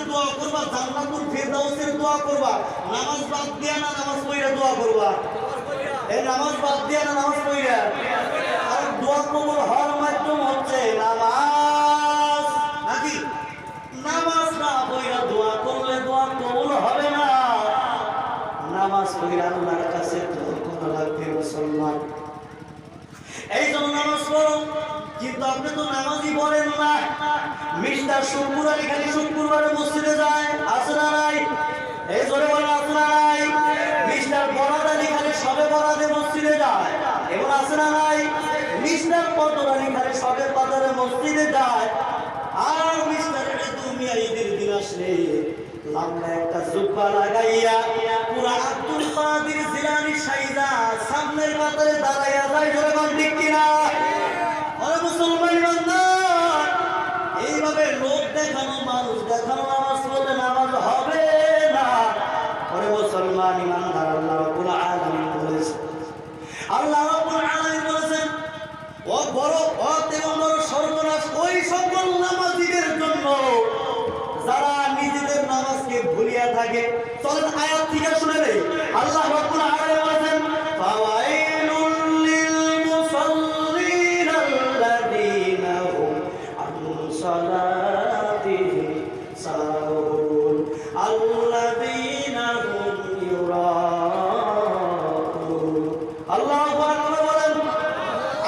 দোয়া করবা, জান্নাতুল ফিরদাউসের দোয়া করবা। নামাজ বাদ দিয়া না নামাজ পড়া দোয়া করবা। এই নামাজ বাদ দিয়া না নামাজ পড়া। আর দোয়া কবুল হওয়ার মাধ্যম হচ্ছে নামাজ। নাকি নামাজ না পড়া দোয়া করলে দোয়া কবুল হবে না। নামাজ পড়া আল্লাহর কাছে দোয়া করা লাগবে মুসলমান। এই জন্য নামাজ পড়ো, কিন্তু আপনি তো নামাজই পড়েন না। মিস্টার শুক্কুর আলী খালি শুক্রবারে মসজিদে যায়, আছে না নাই? এই জোরে বলেন আছে না নাই? মিস্টার বরাদ আলী খালি সবে বরাদে মসজিদে যায়, এবং আছে না নাই? মিস্টার পটল আলী খালি সবে বাজারে মসজিদে যায়। আর মিস্টার দুনিয়া ঈদের দিন আসলে লম্বা একটা জুব্বা লাগাইয়া পুরা আব্দুল কাদের জিলানী সাইদা সামনের কাতারে দাঁড়াইয়া যায়। জোরে বলেন ঠিক কিনা? আরে মুসলমান বান্দার, এইভাবে লোক দেখানো মানুষ দেখানো নামাজ পড়লে নামাজ হবে না। আরে মুসলমান ইমানদার, আল্লাহ রাব্বুল আলামিন বলেছেন, আল্লাহ রাব্বুল আলামিন বলেছেন, ও বড় এবং বড় সর্বনাশ ওই সকল নামাজীদের জন্য যারা নিজেদের নামাজকে ভুলিয়া থাকে। চলেন আয়াত থেকে শুনে নেই। আল্লাহ রাব্বুল আলামিন বলেছেন, ফাওয়াইলুল লিল মুসাল্লিন আল্লাযীনা হুম আন সালাতিহিম সাহুন আল্লাযীনা হুম ইউরাউন। আল্লাহু আকবার বলেন।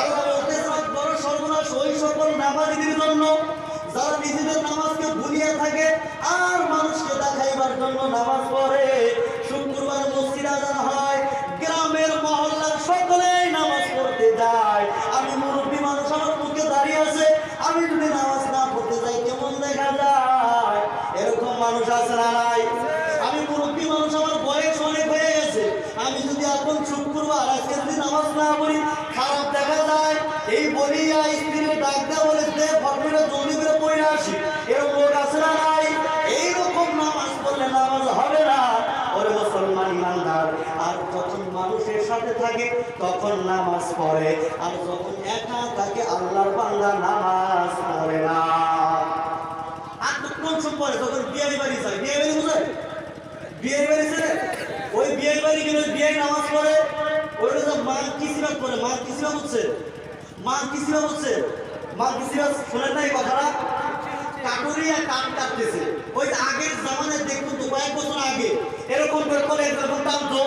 আল্লাহ বলতেছেন, বড় সর্বনাশ ওই সকল নামাজীদের জন্য যারা নিজেদের নামাজকে ভুলিয়া থাকে আর মানুষকে দেখাইবার জন্য নামাজ পড়ে। শুক্রবার মসজিদ আজান হয়, গ্রামের মহল্লার সকলেই নামাজ পড়তে যায়। আমি মুরব্বী মানুষ, আমার মুখে দাঁড়িয়ে আছে, আমি যদি নামাজ না পড়তে যাই কেমন দেখা যায়? এরকম মানুষ আছে না নাই? আমি মুরব্বী মানুষ, আমার বয়স অনেক হয়ে গেছে, আমি যদি এখন শুক্রবার আজকে যদি নামাজ না পড়ি খারাপ দেখা যায়। এই বলিয়া স্ত্রীর ডাক দেওয়া বলে দে ফটমেটা জলদি করে পড়ে আসি, এরকম লোক আছে না নাই? এইরকম নামাজ পড়লে নামাজ হবে না। ওরে মুসলমান ইমানদার, আর যখন মানুষের সাথে থাকে তখন নামাজ পড়ে, আর যখন একা থাকে আল্লাহর বান্দা নামাজ পড়ে না। আর কোন সময় পড়ে? যখন বিয়ে বাড়ি যায়। বিয়ে বাড়ি বুঝে? বিয়ে বাড়ি ছেলে ওই বিয়ে বাড়ি গেলে বিয়ে নামাজ পড়ে, ওইটা যে মা কিসিরা করে, মা কিসিরা বুঝছে? মা কিসিরা বুঝছে? মা কিসিরা শোনেন না এই কথাটা? কাটুরিয়া কাট কাটতেছে। ওই আগের জামানায় দেখুন তো, কয়েক বছর আগে এরকম করে করে এরকম টানতো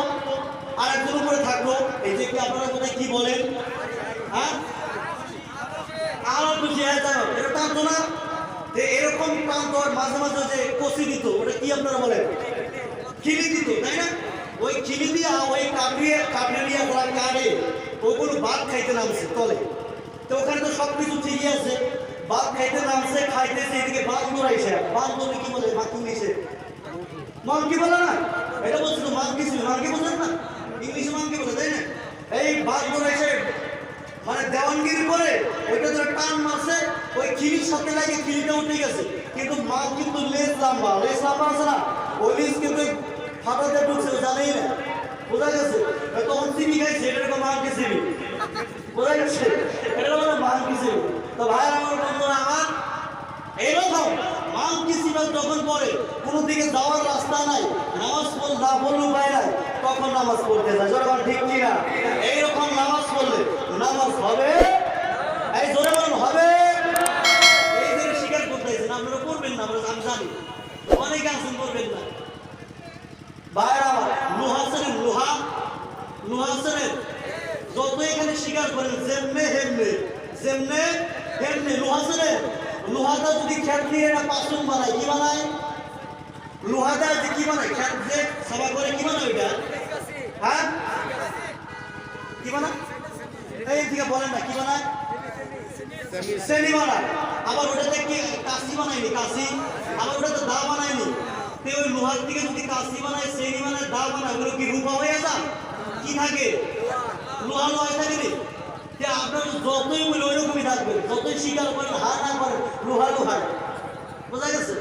আর একজন উপরে থাকলো। এই যে কি আপনারা কোথায় কি বলেন? হ্যাঁ, আরো খুশি হয়ে যাও, এটা টানতো না? এরকম টানতো, আর মাঝে মাঝে যে কষি দিত, ওটা কি আপনারা বলেন? খিলি দিত, তাই না? ওই খিলি দিয়া ওই কাটুরিয়া কাটুরিয়া যারা কাটে ওগুলো ভাত খাইতে নামছে তলে। তো ওখানে তো সবকিছু ঠিকই আছে, ভাত খাইতে নামছে, খাইতেছে, এদিকে বান্দর আইসে। বান্দর কি বলে? মাকি নিছে, মাংকি বলে না? এটা বলছে তো মাংকি ছিল, মাংকি বলেন না? ইংলিশে মাংকি বলে, তাই না? এই বান্দর আইসে মানে দেওয়ানগিরি করে ওইটা ধরে টান মারছে, ওই খিলির সাথে লাগে, খিলিটা উঠে গেছে। কিন্তু মা কিন্তু লেজ লম্বা, লেজ লম্বা আছে না, ওই লেজ কিন্তু ফাটাতে ঢুকছে, জানেই না। বোঝা গেছে? তখন চিনি খাইছে, এটা এরকম মাংকি চিনি, বোঝা গেছে? এটা মানে মাংকি ছিল। তো ভাই আমার বন্ধুরা আমার, এইরকম মাংকি ছিল যখন পড়ে, কোনো দিকে যাওয়ার রাস্তা নাই, নামাজ পড়লে না পড়লে উপায় নাই, তখন নামাজ পড়তে যায়। যখন ঠিক কিনা? এইরকম নামাজ পড়লে নামাজ হবে? এই জোরে বলুন, হবে? এই যে স্বীকার করতেছেন, আপনারা করবেন না, আমি জানি অনেকে আছেন করবেন না। ভাইয়ের আমার নুহাসেনের নুহাসেনের যত এখানে স্বীকার করেন যেমনে হেমনে যেমনে হেমনে নুহাসেনের লোহাটা যদি খেত নিয়ে এরা পাঁচরুম বানায়, কি বানায়? লোহাটা যে কি বানায়, খেত যে সভা করে কি বানায় ওইটা? হ্যাঁ, কি বানায়? এই দিকে বলেন না, কি বানায়? শ্রেণী বানায়। আবার ওটাতে কি কাশি বানায়নি? কাশি। আবার ওটাতে দা বানায়নি। ওই লোহার থেকে যদি কাশি বানায়, শ্রেণী বানায়, দা বানায়, ওগুলো কি রূপা হয়ে যায়? কি থাকে? লোহা লোহায় থাকে রে। আপনার যতই বলে ওইরকমই থাকবে, যতই স্বীকার করেন হার না করেন, লোহা লোহায়। বোঝা গেছে?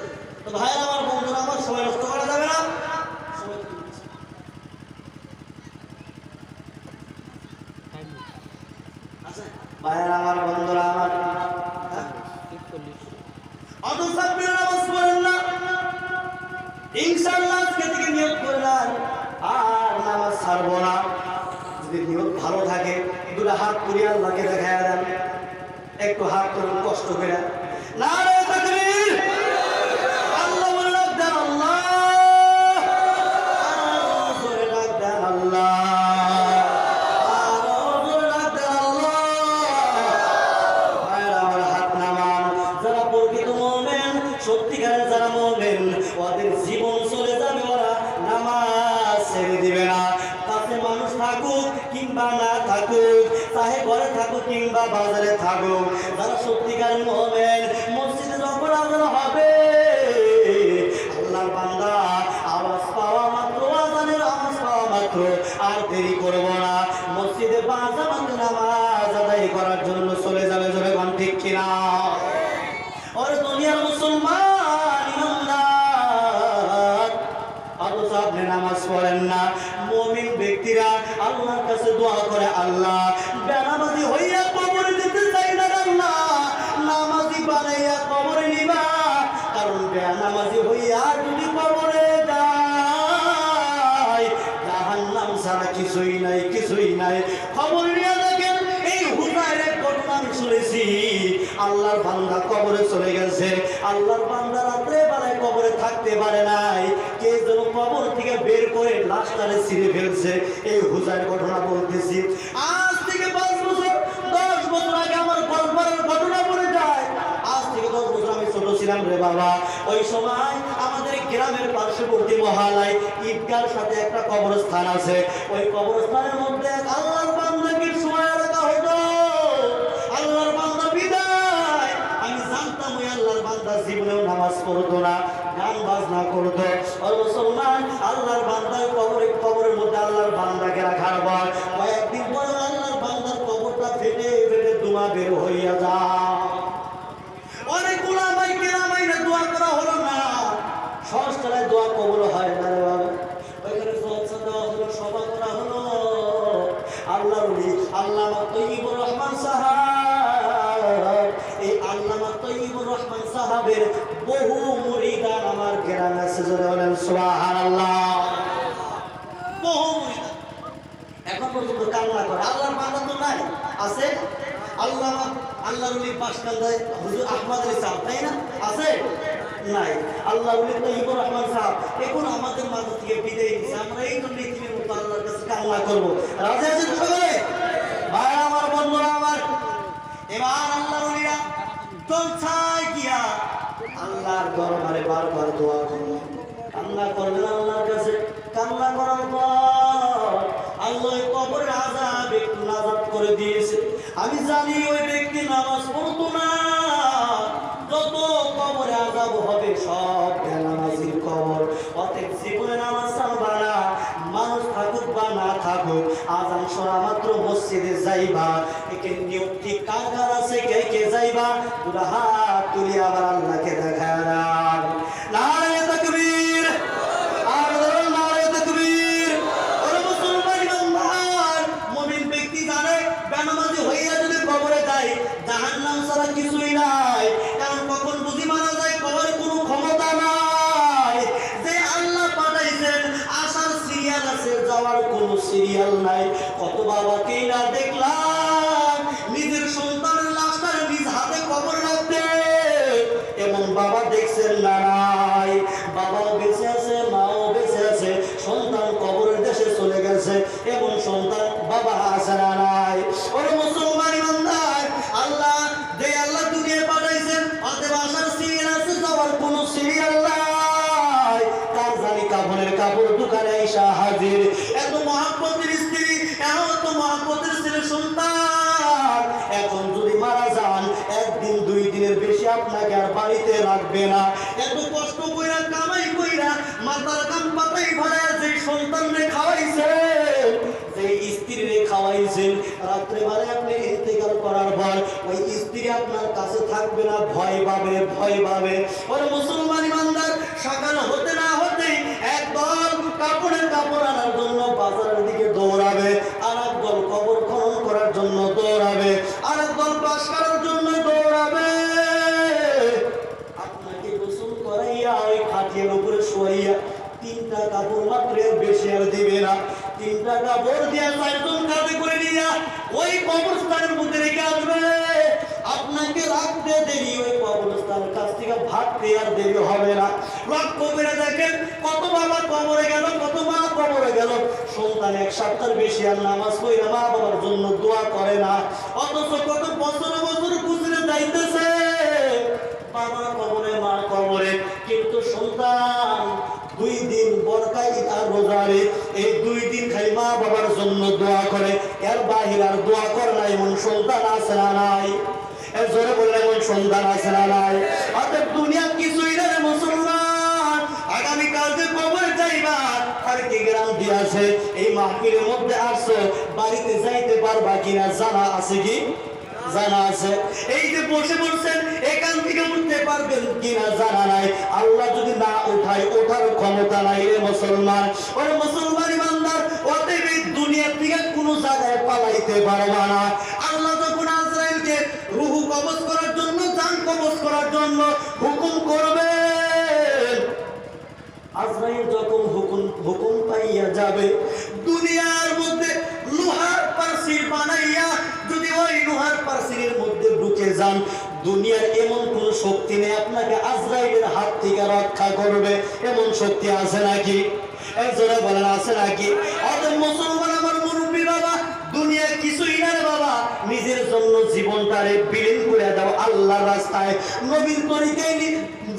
তো ভাইয়ের আমার বন্ধুরা আমার, সময় নষ্ট করা যাবে না। ভাইয়ের আমার বন্ধুরা আমার, অত সাব্বির নামাজ পড়েন না, ইনশাআল্লাহ আজকে থেকে নিয়ত করলাম আর নামাজ ছাড়বো না। যদি নিয়ত ভালো থাকে দুটো হাত তুলে আল্লাহকে দেখায় দেন, একটু হাত তুলুন কষ্ট করে। নারে তাকবীর, আল্লাহ বলে ডাক দেন আল্লাহ, আরো জোরে ডাক দেন আল্লাহ, আরো জোরে ডাক দেন আল্লাহ। ভাইরা আমার হাত নামান। যারা প্রকৃত মুমিন, সত্যিকারের যারা মুমিন, ওদের জীবন চলে যাবে, ওরা নামাজ ছেড়ে দিবে না। কাছে মানুষ থাকুক কিংবা না থাকুক, চাহে ঘরে থাকুক কিংবা বাজারে থাকুক, যারা সত্যিকারের মুমিন, মসজিদে যখন আযান হবে, আল্লাহর বান্দা আওয়াজ পাওয়া মাত্র, আযানের আওয়াজ পাওয়া মাত্র আর দেরি করব না, মসজিদে বাজামাতে নামাজ আদায় করার জন্য চলে যাবে। জোরে বলেন ঠিক কিনা? ওরে দুনিয়ার মুসলমান ইমানদার, অথচ আপনি নামাজ পড়েন না। মুমিন ব্যক্তিরা আল্লাহর কাছে দোয়া করে, আল্লাহ বেনামাজি হইয়া কবরে দিতে চাই না, আল্লাহ নামাজি বানাইয়া কবরে নিবা। কারণ বেনামাজি হইয়া যদি কবরে যায়, জাহান্নাম ছাড়া কিছুই নাই, কিছুই নাই। খবর নিয়ে দেখেন, এই হুদায়রের ঘটনা আমি শুনেছি। আল্লাহর বান্দা কবরে চলে গেছে, আল্লাহর বান্দা রাত্রে বেলায় কবরে থাকতে পারে নাই, কে যেন কবর থেকে বের করে লাশটারে ছিঁড়ে ফেলছে। এই হুজাইর ঘটনা বলতেছি। আজ থেকে 5 বছর 10 বছর আগে আমার গল্পের ঘটনা পড়ে যায়। আজ থেকে 10 বছর আমি ছোট ছিলাম রে বাবা। ওই সময় আমাদের গ্রামের পার্শ্ববর্তী মহল্লায় ঈদগার সাথে একটা কবরস্থান আছে। ওই কবরস্থানের মধ্যে এক আল্লাহর বান্দাকে শোয়া রাখা হতো। আল্লাহর বান্দা বিদায়, আমি জানতাম ওই আল্লাহর বান্দা জীবনেও নামাজ পড়তো না, গান বাজনা করতো। আর মুসলমান, আল্লাহর বান্দার কবরের মধ্যে আল্লাহর বান্দাকে রাখার পর কয়েকদিন পরে আল্লাহর বান্দার কবরটা ফেটে ফেটে ধোঁয়া বের হইয়া যায়। অনেক উলামায়ে কেরামাইনে দোয়া করা হলো না, সহজতলায় দোয়া কবুল হয় না রে বাবা। ওইখানে জলসা দেওয়া হলো, সভা করা হলো। আল্লাহর ওলি আল্লামা তৈয়বুর রহমান সাহাব, এই আল্লামা তৈয়বুর রহমান সাহাবের বহু মুরিদান আমার গ্রামে আছে। জোরে বলেন সুবহানাল্লাহ। বহু মুরিদান এখন পর্যন্ত কান্না করে। আল্লাহর বান্দা তো নাই, আছে আল্লাহর ওলির পাশকান্দায় হুজুর আহমদ আলী সাহেব, তাই না? আছে নাই? আল্লাহর ওলি তৈয়বুর রহমান সাহেব এখন আমাদের মাঝে থেকে বিদায় নিছে। আমরা এই জন্য ইতিমের মতো আল্লাহর কাছে কান্না করব। রাজি আছেন সবাই? ভাই আমার, বন্ধুরা আমার, এবার আল্লাহর ওলিরা জলসায় গিয়া আল্লাহর দরবারে বারবার দোয়া করলেন, কান্না করলেন আল্লাহর কাছে। কান্না করার পর আল্লাহ কবরের আযাব একটু নাজাত করে দিয়েছে। আমি জানি ওই ব্যক্তি নামাজ পড়তো না, যত কবরে আযাব হবে সব বেনামাজির কবর। অতএব জীবনে নামাজ ছাড়বা না, মানুষ থাকুক বা না থাকুক, আযান শোনা মাত্র মসজিদে যাইবা। একে নিয়ত ঠিক কার কার আছে, কে কে যাইবা? দুটো হাত তুলি আবার আল্লাহকে দেখায় দাও। নারে তাকবীর, আর নারে তাকবীর। ওরে মুসলমান ইমানদার, মুমিন ব্যক্তি জানে বেনামাজি হইয়া যদি কবরে যায়, জাহান্নাম ছাড়া কিছুই নাই। কারণ কখন বুঝি মারা যায়, কবরে কোনো ক্ষমতা নাই। যে আল্লাহ পাঠাইছেন, আসার সিরিয়াল আছে, যাওয়ার কোনো সিরিয়াল নাই। কত বাবাকেই না দেখলাম নিজের সন্তানের লাশটা নিজ হাতে কবর রাখতে, এমন বাবা দেখছেন না? নাই। বাবাও বেঁচে আছে, মাও বেঁচে আছে, সন্তান কবরের দেশে চলে গেছে, এবং সন্তান বাবা আছে না? নাই। ওরে মুসলমান ইমানদার, আল্লাহ যে আল্লাহ দুনিয়ায় পাঠাইছেন, অতএব আসার সিরিয়াল আছে, যাওয়ার কোনো সিরিয়াল নাই। তার জানি কাফনের কাপড় দোকানে আইসা হাজির। এত মহব্বতের স্ত্রী, এত মহব্বতের ছেলে সন্তান, এখন যদি মারা যান, 1 দিন 2 দিনের বেশি আপনাকে আর বাড়িতে রাখবে না। এত কষ্ট কইরা কামাই কইরা মাথার কান পাতাই ভরা যে সন্তানরে খাওয়াইছেন, যে স্ত্রীরে খাওয়াইছেন, রাত্রে বেলা আপনি ইন্তেকাল করার পর ওই স্ত্রী আপনার কাছে থাকবে না, ভয় পাবে, ভয় পাবে। ওরে মুসলমান ইমানদার, সকাল হতে না হতেই একদল কাপড়ের কাপড় আনার জন্য বাজারের দিকে দৌড়াবে, আর একদল কবর খনন করার জন্য দৌড়াবে, আর একদল বাস করার জন্য দৌড়াবে। আপনাকে গোসল করাইয়া ওই খাট খাটিয়ার উপরে শোয়াইয়া 3টা কাপড় মাত্র, বেশি আর দিবে না। 3টা কাপড় দিয়া 4জন কাঁধে করে নিয়া ওই কবরস্থানের মধ্যে রেখে আসবে। আপনাকে রাখতে দেরি, ওই কবরস্থানের কাছ থেকে ভাগতে আর দেরি হবে না। লক্ষ্য করে দেখেন, কত বাবা কবরে গেল, কত মা কবরে গেল, সন্তান 1 সপ্তাহের বেশি আর নামাজ পড়ে মা বাবার জন্য দোয়া করে না। অথচ কত বছর বছর গুজরে যাইতেছে, বাবা কবরে মা কবরে, কিন্তু সন্তান 2 দিন বরকাই আর রোজারে, এই 2 দিন খালি মা বাবার জন্য দোয়া করে, এর বাহির আর দোয়া করে না। এমন সন্তান আছে না নাই? এর জোরে বললে এমন সন্তান আছে না নাই? অর্থাৎ দুনিয়া কিছুই না রে মুসলমান। আগামীকাল যে কবরে যাইবা, আর কি গ্যারান্টি আছে? এই মাহফিলের মধ্যে আসছো, বাড়িতে যাইতে পারবা কিনা জানা আছে কি? জানা আছে। এই যে বসে বলছেন, এখান থেকে উঠতে পারবেন কিনা জানা নাই। আল্লাহ যদি না উঠায়, ওঠার ক্ষমতা নাই রে মুসলমান। ওরে মুসলমান ইমানদার, অতএব এই দুনিয়া থেকে কোনো জায়গায় পালাইতে পারবা না। আল্লাহ যখন আজরাইলকে রূহ কবজ করার জন্য, জান কবজ করার জন্য হুকুম করবে, আজরাইল যখন হুকুম পাইয়া যাবে, দুনিয়ার মধ্যে লোহার পার্সিল বানাইয়া যদি ওই লোহার পার্সিলের মধ্যে ঢুকে যান, দুনিয়ার এমন কোন শক্তি নেই আপনাকে আজরাইলের হাত থেকে রক্ষা করবে। এমন শক্তি আছে নাকি? একজনে বলেন আছে নাকি? অতএব মুসলমান আমার মুরব্বী বাবা, দুনিয়া কিছুই না রে বাবা। নিজের জন্য জীবনটারে বিলীন করে দাও আল্লাহর রাস্তায়, নবীর তরিকায়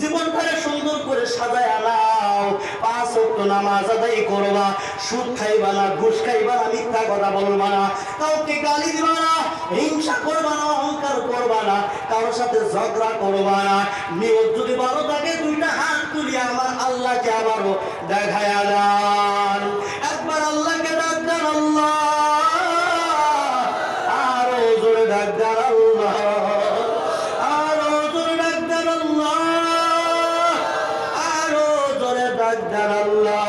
জীবনটারে সুন্দর করে সাজায় আনাও। 5 ওয়াক্ত নামাজ আদায় করবা, সুদ খাইবা না, ঘুষ খাইবা না, মিথ্যা কথা বলবা না, কাউকে গালি দিবা না, হিংসা করবা না, অহংকার করবা না, কারোর সাথে ঝগড়া করবা না। নিয়ত যদি ভালো থাকে, 2টা হাত তুলিয়া আমার আল্লাহকে আবারও দেখায়া দেন। একবার আল্লাহকে ডাক দেন, আল্লাহ, আরো জোরে ডাক দেন আল্লাহ, আরো জোরে ডাক দেন আল্লাহ, আরো জোরে ডাক দেন আল্লাহ।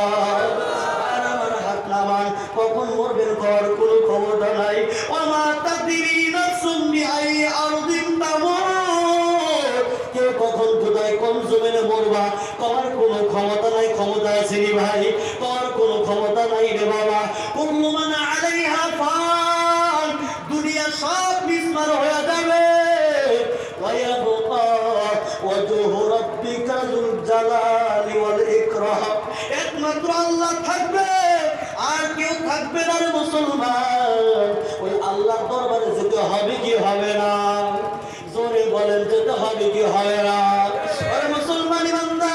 আমার হাত নামান, কখন মরবেন কর কোনো ক্ষমতা নাই। ওমা তাদরি নাফসুম বিআই আরদিন তামুত, কেউ কখন কোথায় কোন জমিনে মরবা তোমার কোনো ক্ষমতা নাই। ক্ষমতা আছে নি ভাই? তোমার কোনো ক্ষমতা নাই রে বাবা। কুল্লু মান আলাইহা ফান, দুনিয়া সব মিসমার হয়ে যাবে। ওয়ায়াবকা ওয়াজহু রাব্বিকা যুল জালালি ওয়াল ইকরাম, একমাত্র আল্লাহ থাকবে, আর কেউ থাকবে না রে মুসলমান। ওই আল্লাহর দরবারে যেতে হবে কি হবে না? জোরে বলেন, যেতে হবে কি হবে না? আরে মুসলমান ইমানদার,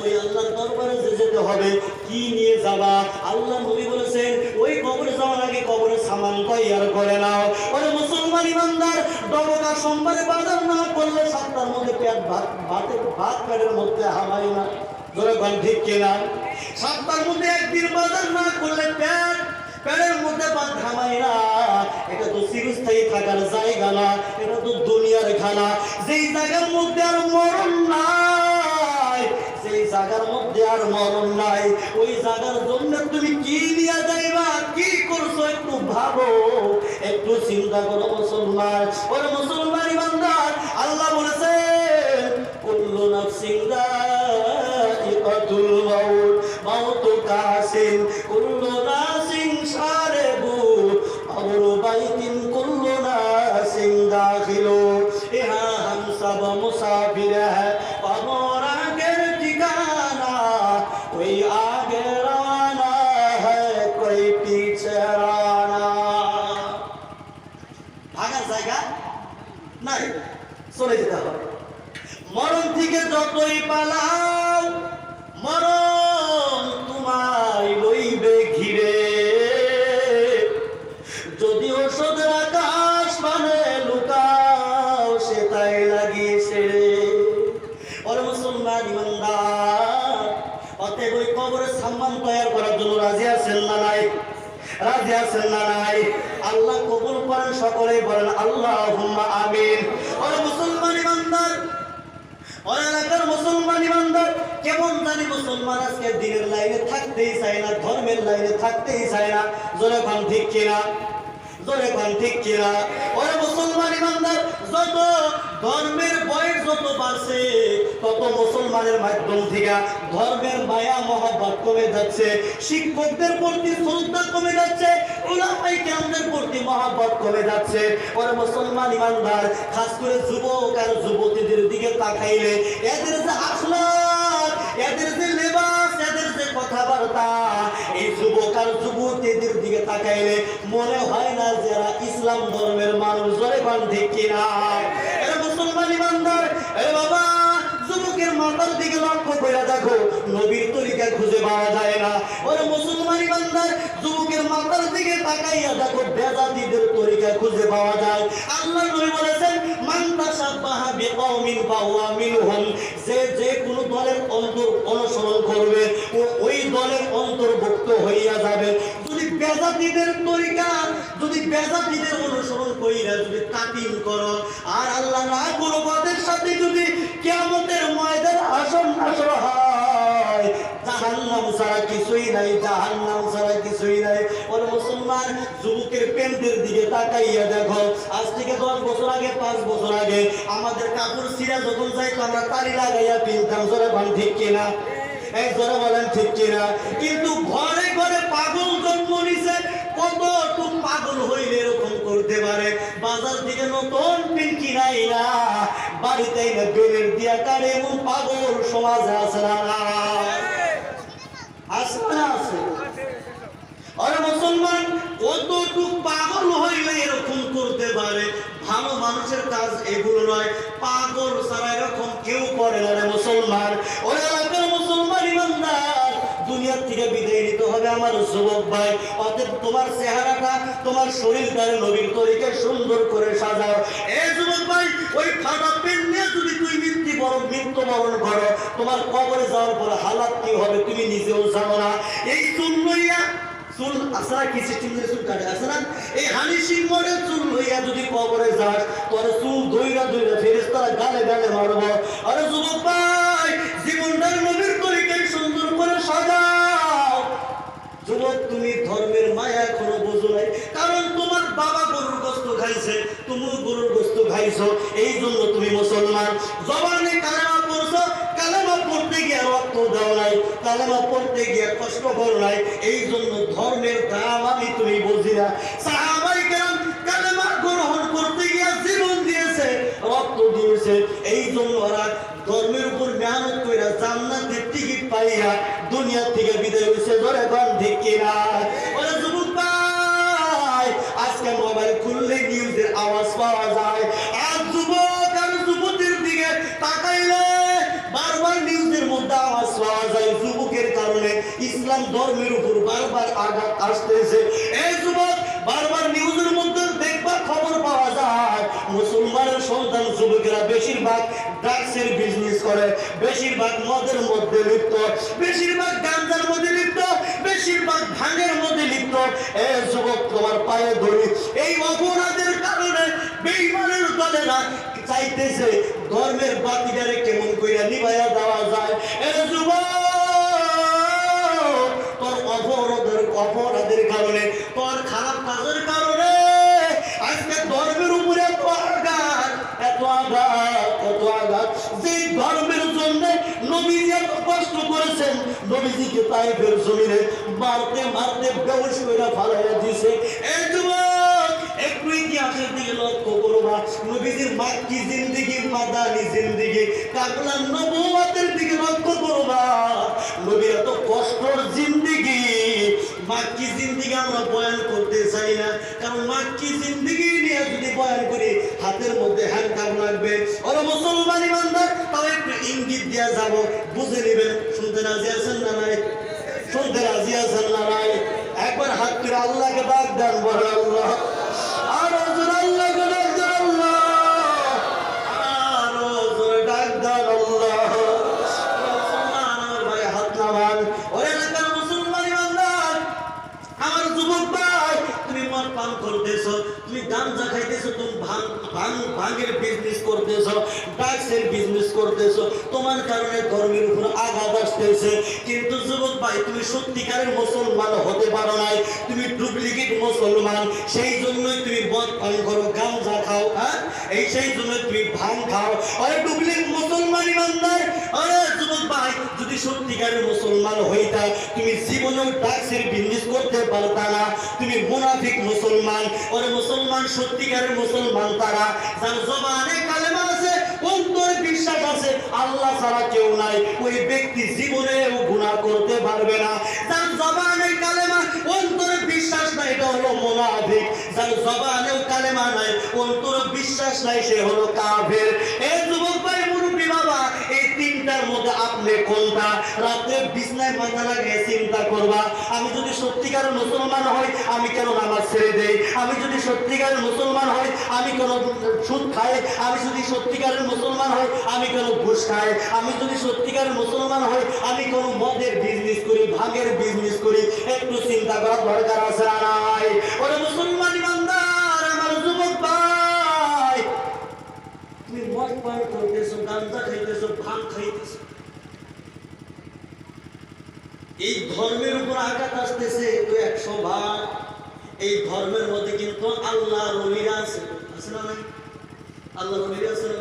ওই আল্লাহর দরবারে যেতে হবে, কি নিয়ে যাবা? আল্লাহ নবী বলেছেন, ওই কবরে যাওয়ার আগে কবরের সামান তৈয়ার করে নাও। ওরে মুসলমান ইমানদার, ডবকা সোমবারে বাজার না করলে 7টার মধ্যে ভাত পেটের মধ্যে হামাই না। জোরে বলেন ঠিক কিনা? 7টার মধ্যে একদিন বাজার না করলে পেটের মধ্যে ভাত হামাই না। এটা তো চিরস্থায়ী থাকার জায়গা না, এটা তো দুনিয়ার খানা। যেই জায়গার মধ্যে আর মরণ নাই, যেই জায়গার মধ্যে আর মরণ নাই, ওই জায়গার জন্য তুমি কি নিয়ে যাইবা, কি করছো একটু ভাবো, একটু চিন্তা করো মুসলমান। ওরে মুসলমান ইমানদার, আল্লাহ বলেছেন, কুল্লু নাফসিন যায়িকাতুল মাউত, মাউত কাসিন, কুল্লু নাসিন শারিবু আমরু বাইতিন, কুল্লু নাসিন দাখিলু ইহা, হাম সব মুসাফির হ্যায়, কবর আগের ঠিকানা, कोई आगे रवाना है कोई पीछे रवाना। ভাগার জায়গা নাই, চলে যেতে হবে। মরণ থেকে যতই পালাও, মরণ তোমায় লইবে ঘিরে। যদি ওষুধের আকাশ মানে লুকাও, সে তাই লাগিয়ে ছেড়ে। ওরে মুসলমান ইমানদার, অতএব ওই কবরের সম্মান তৈরি করার জন্য রাজি আছেন না নাই? রাজি আছেন না নাই? আল্লাহ কবুল করেন, সকলেই বলেন আল্লাহুম্মা আমিন। ওরে মুসলমান ইমানদার, ওরে এলাকার মুসলমান ইমানদার, কেমন জানি মুসলমান আজকে দিনের লাইনে থাকতেই চায় না, ধর্মের লাইনে থাকতেই চায় না। জোরে কোন ঠিক কিনা? জোরে কোন ঠিক কিনা? ওরে মুসলমান ইমানদার, যত ধর্মের বয়স যত বাড়ছে তত মুসলমানের মাধ্যম থেকে ধর্মের মায়া মহব্বত কমে যাচ্ছে, শিক্ষকদের প্রতি শ্রদ্ধা কমে যাচ্ছে, উলামায়ে কেরামদের প্রতি মহব্বত কমে যাচ্ছে। ওরা মুসলমান ইমানদার খাস করে যুবক আর যুবতীদের দিকে তাকাইলে এদের যে আখলাক, এদের যে লেবাস, এদের যে কথাবার্তা, এই যুবক আর যুবতীদের দিকে তাকাইলে মনে হয় না যে এরা ইসলাম ধর্মের মানুষ। জোরে বল ঠিক কিনা? এরা মুসলমান ইমানদার। এ বাবা, যুবকের মাথার দিকে লক্ষ্য করে দেখো, নবীর তরিকা খুঁজে পাওয়া যায় না। ওরা মুসলমান ইমানদার, যুবকের মাথার দিকে তাকাইয়া দেখো, বেদাতীদের তরিকা খুঁজে পাওয়া যায়। আল্লাহ নবী বলেছেন, মান তাশাব্বাহা বিকওমিন ফাহুয়া মিনহুম, যে কোন দলের অনুসরণ করবে ও ওই দলের অন্তর্ভুক্ত হইয়া যাবে। যদি বেদাতীদের তরিকা, যদি বেদাতীদের অনুসরণ কইরা যদি তাতিল করো আর আল্লাহ না কোনো পদের সাথে যদি কিয়ামতের ময়দানে আসন নাসর হয়, জাহান্নাম ছাড়া কিছুই নাই, জাহান্নাম ছাড়া কিছুই নাই। ওরে মুসলমান, যুবকের প্যান্টের দিকে তাকাইয়া দেখো, আজ থেকে 10 বছর আগে, 5 বছর আগে আমাদের কাপড় ছিঁড়া যখন যাইতো আমরা তালি লাগাইয়া পিনতাম। জোরে বলেন ঠিক কিনা? এই জোরে বলেন ঠিক কিনা? কিন্তু ঘরে ঘরে পাগল জন্ম নিছে। কতটুকু পাগল হইলে এরকম করতে পারে? বাজার থেকে নতুন পিন কিনাই না, বাড়িতে না বেলের দিয়া কাটে, এমন পাগল সমাজে আছে না? আছে না? আছে। আরে মুসলমান, কতটুকু পাগল হইলে এরকম করতে পারে? ভালো মানুষের কাজ এগুলো নয়, পাগল ছাড়া এরকম কেউ করে না রে মুসলমান। ওই এলাকার মুসলমান ইমানদার, দুনিয়ার থেকে বিদায় নিতে হবে আমার যুবক ভাই। অতএব তোমার চেহারাটা, তোমার শরীরটা নবীর তরিকায় সুন্দর করে সাজাও। এই যুবক ভাই, ওই ফাটা পেন নিয়ে যদি তুই মৃত্যুবরণ করো, তোমার কবরে যাওয়ার পর হালাত কি হবে তুমি নিজেও জানো না। এই চুল লইয়া, চুল আছে না, কি সিস্টেমের চুল কাটে আছে না, এই হানি সিং মডেল চুল লইয়া যদি কবরে যাস, তোর চুল ধইরা ধইরা ফেরেশতারা গালে গালে মারবো। আরে যুবক ভাই, জীবনটার নবীর তরিকায় সুন্দর করে সাজাও। যুবক, তুমি ধর্মের মায়া এখনো বোঝো নাই, কারণ তোমার বাবা গরুর গোশত খাইছে, তুমিও গরুর গোশত খাইছো, এই জন্য তুমি মুসলমান। জবানে কালেমা পড়ছো, কালেমা পড়তে গিয়ে রক্ত দাও নাই, কালেমা পড়তে গিয়ে কষ্ট করো নাই, এই জন্য ধর্মের দাম আমি তুমি বুঝি না। সাহাবায়ে কেরাম কালেমা গ্রহণ করতে গিয়ে জীবন দিয়েছে, রক্ত দিয়েছে, এই জন্য ওরা ধর্মের উপর মেহনত কইরা জান্নাতের টিকিট পাইয়া দুনিয়া থেকে বিদায় হইছে। ধরে বান ঠিক কিনা? ওরে যুবক ভাই, আজকে মোবাইল খুললে নিউজের আওয়াজ পাওয়া যায়, আর যুবক আর যুবতীর দিকে তাকাইলে বারবার নিউজের মধ্যে আওয়াজ পাওয়া যায় যুবকের কারণে ইসলাম ধর্মের উপর বারবার আঘাত আসতেছে। এই যুবক, বারবার নিউজের মধ্যে দেখবা খবর পাওয়া যায় মুসলমানের সন্তান যুবকেরা বেশিরভাগ ড্রাগসের বিজনেস করে, বেশিরভাগ মদের মধ্যে লিপ্ত, বেশিরভাগ গাঁজার মধ্যে লিপ্ত, বেশিরভাগ ভাঙের মধ্যে লিপ্ত। এ যুবক, তোমার পায়ে ধরি, এই অপরাধের কারণে বেঈমানের দলেরা চাইতেছে ধর্মের বাতিটারে কেমন কইরা নিভাইয়া দেওয়া যায়। এ যুবক, তোর অপরাধের কারণে, তোর খারাপ কাজের কারণে আজকে ধর্মের উপরে এত আঘাত, এত আঘাত, এত আঘাত। যে ধর্মের জন্য নবীজি এত কষ্ট করেছেন, নবীজিকে তাইফের জমিনে মারতে মারতে বেহুশ করে ফালাইয়া দিয়েছে। এই যুবক, একটু ইতিহাসের দিকে লক্ষ্য করবা, নবীজির মাক্কি জিন্দেগি, মাদানী জিন্দেগি, কাবলা নবুওয়াতের দিকে লক্ষ্য করবা। নবীর এত কষ্টর জিন্দেগি, মাক্কি জিন্দেগি আমরা বয়ান করতে চাই না, কারণ মাক্কি জিন্দেগি নিয়ে যদি বয়ান করি হাতের মধ্যে হ্যান্ডকাপ লাগবে। ওরা মুসলমান ইমানদার, তাও একটু ইঙ্গিত দিয়া যাব, বুঝে নেবেন। শুনতে রাজি আছেন না নাই? শুনতে রাজি আছেন না নাই? একবার হাত করে আল্লাহকে ডাক দেন, বলে আল্লাহ। আরো জোরে আল্লাহকে ডাক দেন, আল্লাহ। আরো জোরে ডাক দেন, আল্লাহ। মুসলমান ভাই, হাত নামান। ওরে এলাকার মুসলমান ইমানদার, আমার যুবক ভাই, তুমি মদ পান করতেছো, তুমি গাঁজা খাইতেছো, তুমি ভাঙ ভাঙের বিজনেস করতেছো, ড্রাগসের বিজনেস করতেছো, তোমার কারণে ধর্মের উপর আঘাত আসতেছে। কিন্তু যুবক ভাই, তুমি সত্যিকারের মুসলমান হতে পারো নাই, তুমি ডুপ্লিকেট মুসলমান। সেই জন্যই তুমি মদ পান করো, গাঁজা খাও, হ্যাঁ, এই সেই জন্য তুমি ভাঙ খাও। আরে ডুপ্লিকেট মুসলমান ইমানদার, আরে যুবক ভাই, যদি সত্যিকারের মুসলমান হইতা তুমি জীবনেও ড্রাগসের বিজনেস করতে পারতা না। তুমি মুনাফিক মুসলমান। ওরে মুসলমান, সত্যিকারের মুসলমান তারা যার জবানে কালেমা আছে, অন্তরে বিশ্বাস আছে আল্লাহ ছাড়া কেউ নাই, ওই ব্যক্তি জীবনেও গুনাহ করতে পারবে না। যার জবানে কালেমা, অন্তরে বিশ্বাস নাই, এটা হলো মুনাফিক। যার জবানেও কালেমা নাই, অন্তরে বিশ্বাস নাই, সে হলো কাফের। এই যুবক ভাই, মুরব্বী বাবা, এই তিনটার মধ্যে আপনি কোনটা? রাতে বিছনায় মাথা লাগিয়ে চিন্তা করবা, আমি যদি সত্যিকারের মুসলমান হই আমি কেন নামাজ ছেড়ে দেই? আমি যদি সত্যিকারের মুসলমান হই আমি কেন সুদ খাই? আমি যদি সত্যিকারের মুসলমান হই আমি কেন ঘুষ খাই? আমি যদি সত্যিকারের মুসলমান হই আমি কেন মদের বিজনেস করি, ভাগের বিজনেস করি? একটু চিন্তা করার দরকার আছে না নাই? ওরে মুসলমান ইমানদার, আমার যুবক ভাই, তুমি মদ পান করতেছো, গাঁজা খাইতেছো, ভাঙ খাইতেছো, এই ধর্মের উপর আঘাত আসতেছে তো 100 ভাগ। এই ধর্মের মধ্যে কিন্তু আল্লাহর ওলিরা আছে, আছে না নাই? আল্লাহর ওলিরা আছে না?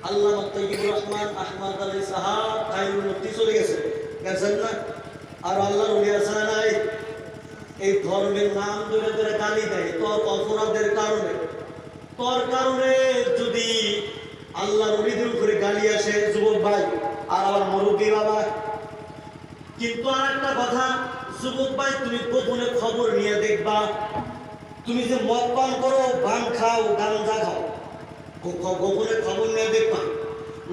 আল্লাহ মুত্তাকিবুর রহমান আহমদ আলী সাহাব খায়রুল মুফতি চলে গেছে, গেছেন না? আর আল্লাহর ওলি আছে না নাই? এই ধর্মের নাম ধরে ধরে গালি দেয় তোর অপরাধের কারণে। তোর কারণে যদি আল্লাহর ওলিদের উপরে গালি আসে যুবক ভাই আর আমার মুরব্বী বাবা। কিন্তু আর একটা কথা যুবক ভাই, তুমি গোপনে খবর নিয়ে দেখবা, তুমি যে মদ পান করো, ভাঙ খাও, গাঁজা খাও, গোপনে খবর নিয়ে দেখবা,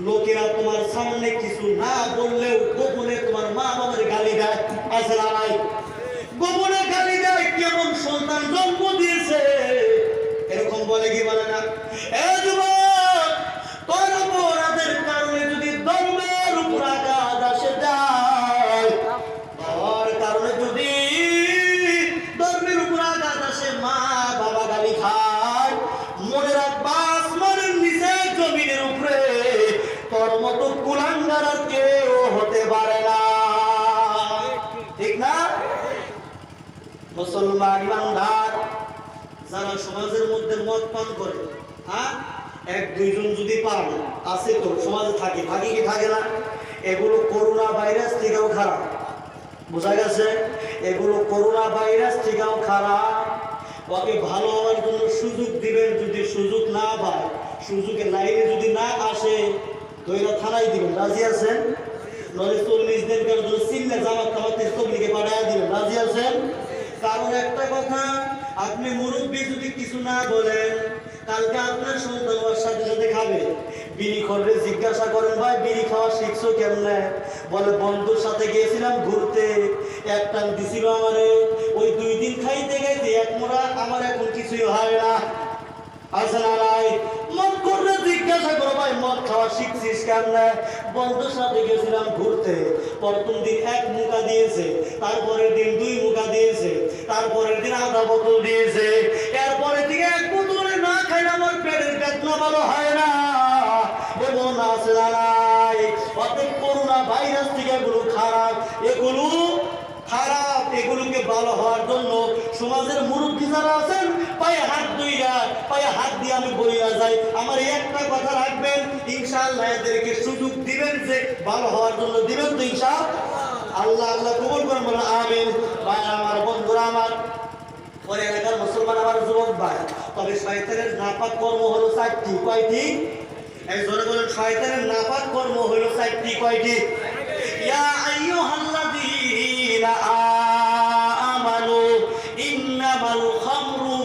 লোকেরা তোমার সামনে কিছু না বললেও গোপনে তোমার মা বাবার গালি দেয়, আছে না নাই? গোপনে গালি দেয়, কেমন সন্তান জন্ম দিয়েছে, এরকম বলে কি বলে না? এ যুবক, তোর অপরাধের কারণে যদি ধর্মের উপর আঘাত আসে যায়, তোর কারণে যদি ধর্মের উপর আঘাত আসে, মা বাবা গালি খায়, মনে রাখবা আসমানের নিচে জমিনের উপরে তোর মতো কুলাঙ্গার আর কেউ হতে পারে না, ঠিক না? মুসলমান ইমানদার যারা সমাজের মধ্যে মদ পান করে, হ্যাঁ, 1-2 জন যদি পান, আছে তো সমাজে, থাকে কি থাকে না? এগুলো করোনা ভাইরাস থেকেও খারাপ, বোঝা গেছে? এগুলো করোনা ভাইরাস থেকেও খারাপ। ওকে ভালো হওয়ার জন্য সুযোগ দিবেন, যদি সুযোগ না পায়, সুযোগের লাইনে যদি না আসে, দইরা থানায় দিবেন, রাজি আছেন? নলে 40 দিন কেন চিনলে জামাত তামাতে তবলিগে পাঠায় দিবেন, রাজি আছেন? কারণ একটা কথা, আপনি মুরব্বী যদি কিছু না বলেন, কালকে আপনার সন্তান ওর সাথে সাথে খাবে। বিড়ি খড়ে জিজ্ঞাসা করেন, ভাই বিড়ি খাওয়া শিখছো কেমনে? বলে বন্ধুর সাথে গিয়েছিলাম ঘুরতে, এক টান দিছিল আমারে, ওই 2 দিন খাইতে খাইতে এক মোড়া আমার এখন কিছুই হয় না, আছে না নাই? মদ করলে জিজ্ঞাসা করো, ভাই মদ খাওয়া শিখছিস কেমনে? বন্ধুর সাথে গেছিলাম ঘুরতে, প্রথম দিন 1 মুখা দিয়েছে, তারপরের দিন 2 মুখা দিয়েছে, তারপরের দিন আধা বোতল দিয়েছে, এরপরে দিকে 1 বোতলে না খাইলে আমার পেটের বেদনা ভালো হয় না, এবং আছে না নাই? অতএব করোনা ভাইরাস থেকে এগুলো খারাপ, এগুলো খারাপ। এগুলোকে ভালো হওয়ার জন্য সমাজের মুরব্বী যারা আছেন, পায়ে হাত দিয়ে আমি বলিয়া যাই, আমার একটা কথা রাখবেন, ইনশাআল্লাহ এদেরকে সুযোগ দিবেন, যে ভালো হওয়ার জন্য দিবেন তো ইনশাআল্লাহ। আল্লাহ আল্লাহ কবুল করুন, বলেন আমিন। ভাই আমার, বন্ধুরা আমার, পরে এলাকার মুসলমান আমার যুবক ভাই, তবে শয়তানের নাপাক কর্ম হলো 4টি। কয়টি? এই জোরে বলেন, শয়তানের নাপাক কর্ম হলো 4টি। কয়টি? ইয়া আইয়ুহাল্লাযীনা আমানু ইন্নামাল খামরু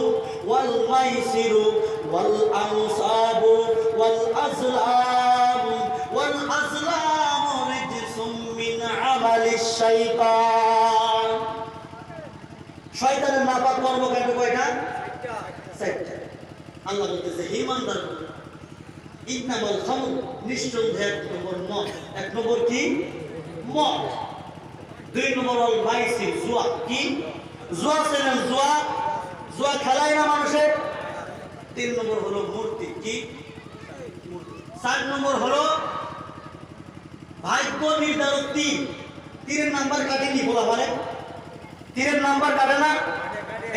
ওয়াল মাইসিরু ওয়াল আনসাবু ওয়াল আজলামু রিজসুম মিন আমালিশ শাইতান। শয়তানের নাপাক কর্ম কয়টা? 4টা। আল্লাহ বলতেছে, হে ইমানদার, ইন্নামাল খামর, নিঃসন্দেহে 1 নম্বর মদ। 1 নম্বর কি? মদ। 2 নম্বর হল মাইসির, জুয়া। কি? জুয়া চেনেন? জুয়া খেলায় না মানুষের? 3 নম্বর হলো মূর্তি। কি? 4 নম্বর হলো ভাগ্য নির্ধারক তীর। তীরের নাম্বার কাটেনি বলা মানে, তীরের নাম্বার কাটে না,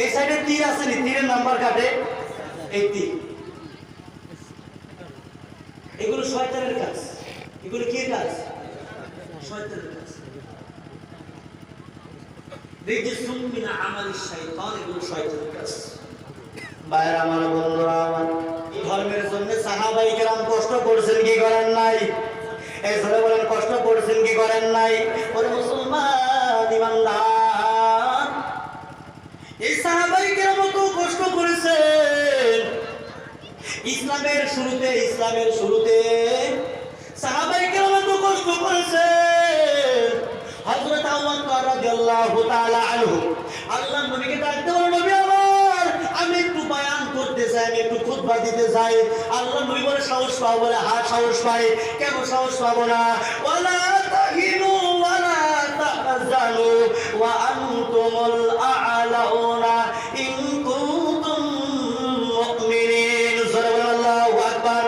এই সাইডে তীর আছে নি, তীরের নাম্বার কাটে এই তীর। এগুলো শয়তানের কাজ। এগুলো কি কাজ? শয়তানের কাজ। রিজসুম মিন আমালিশ শাইতান, এগুলো শয়তানের কাজ। ভাইরা আমার, বন্ধুরা আমার, এই ধর্মের জন্য সাহাবায়ে কেরাম কষ্ট করেছেন কি করেন নাই? এই জোরে বলেন, কষ্ট করেছেন কি করেন নাই? ওরে মুসলমান ইমানদার, এই সাহাবায়ে কেরাম তো কষ্ট করেছেন। ইসলামের শুরুতে সাহাবায়ে কেরাম তো কষ্ট করেছেন। হযরত আবু বকর রাদিয়াল্লাহু তাআলা আনহু আল্লাহর নবীকে ডাকতে বলেন, নবী আমার, আমি একটু বয়ান করতে চাই, আমি একটু খুতবা দিতে চাই। আল্লাহর নবী বলে, সাহস পাও? বলে, হ্যাঁ সাহস পাই। কেন সাহস পাবো না? ওয়ালা তাহিনু ওয়ালা তাহজানু ওয়া আনতুমুল আ'লাউনা ইন কুনতুম মুমিনিন। আল্লাহু আকবার।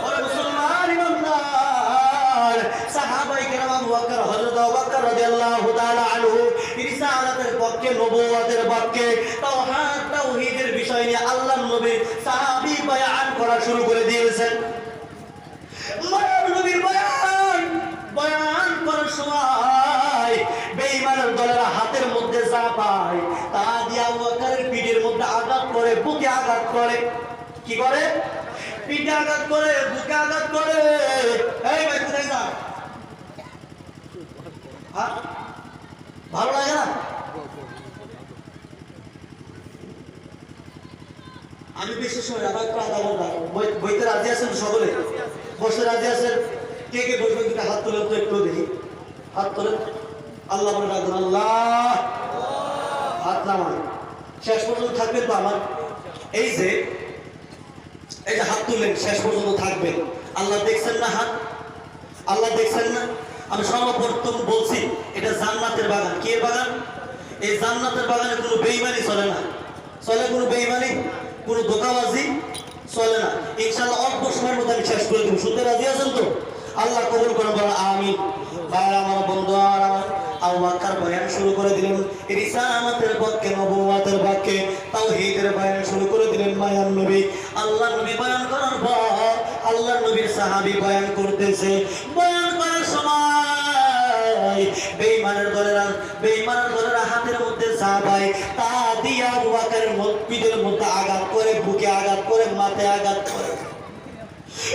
ওরে মুসলমান ইমানদার, সাহাবায়ে কেরাম আবু বকর, হযরত আবু বকর রাদিয়াল্লাহু তাআলা আনহু রিসালাতের পক্ষে, নবুয়তের পক্ষে, তাওহীদের বিষয় নিয়ে আল্লাহর নবী সাহাবী বয়ান করা শুরু করে দিয়েছেন। মায়ের নবীর বয়ান করার সময় বেঈমানের দলেরা হাতের মধ্যে যা পায় তা দিয়ে আবু বকরের পিঠের মধ্যে আঘাত করে, বুকে আঘাত করে। কি করে? পিঠে আঘাত করে, বুকে আঘাত করে। এই ভাই কোথায় যা? হ্যাঁ, ভালো লাগে না? আমি বিশেষ করে আবার একটু আধা ঘন্টা বইতে রাজি আছেন? সকলে বসে রাজি আছেন? কে কে বসবেন? দুটা হাত তোলেন তো, একটু দেখি, হাত তোলেন। আল্লাহ বলে রাখবেন, আল্লাহ। হাত নামান, শেষ পর্যন্ত থাকবেন তো আমার। এই যে হাত তুললেন, শেষ পর্যন্ত থাকবেন। আল্লাহ দেখছেন না হাত? আল্লাহ দেখছেন না? আমি সর্বপ্রথম বলছি, এটা জান্নাতের বাগান। কি বাগান? এই জান্নাতের বাগানে কোনো বেঈমানি চলে না। চলে কোনো বেঈমানি, কোনো ধোঁকাবাজি চলে না। ইনশাআল্লাহ অল্প সময়ের মধ্যে আমি শেষ করে দেব। শুনতে রাজি আছেন তো? আল্লাহ কবুল করেন, বলেন আমিন। ভাই আমার, বন্ধু আমার, আবু বকর বয়ান শুরু করে দিলেন রিসালাতের পক্ষে, নবুয়তের পক্ষে, তাওহীদের বয়ান শুরু করে দিলেন মায়ার নবী। আল্লাহর নবী বয়ান করার পর আল্লাহর নবীর সাহাবী বয়ান করতেছে। বয়ান করার সময় বেঈমানের দলেরা হাতের মধ্যে যা পায় তা দিয়ে আবু বকরের পিঠের মধ্যে আঘাত করে, বুকে আঘাত করে, মাথায় আঘাত করে।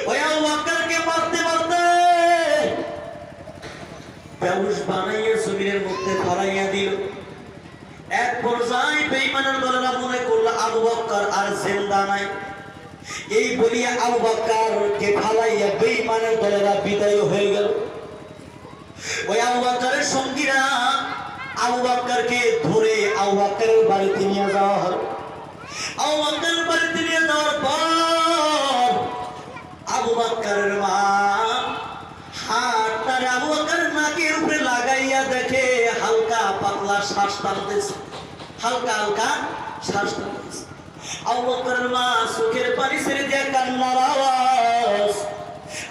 ওই আবু বকরকে মারতে মারতে বেহুশ বানাইয়া জমিনের মধ্যে ধরাইয়া দিল। এক পর্যায়ে বেঈমানের দলেরা মনে করল আবু বকর আর জিন্দা নাই। এই বলিয়া আবু বকরকে ফালাইয়া বেঈমানের দলেরা বিদায় হয়ে গেল। ওই আবু বকরের সঙ্গীরা আবু বকরকে ধরে আবু বকরের বাড়িতে নিয়ে যাওয়া হল। আবু বকরের বাড়িতে নিয়ে যাওয়ার পর আবু বকরের মা হাতটারে আবু বকরের নাকের উপরে লাগাইয়া দেখে হালকা পাতলা শ্বাস টানতেছে, হালকা হালকা শ্বাস টানতেছে। আবু বকরের মা চোখের পানি ছেড়ে দিয়ে কান্নার আওয়াজ।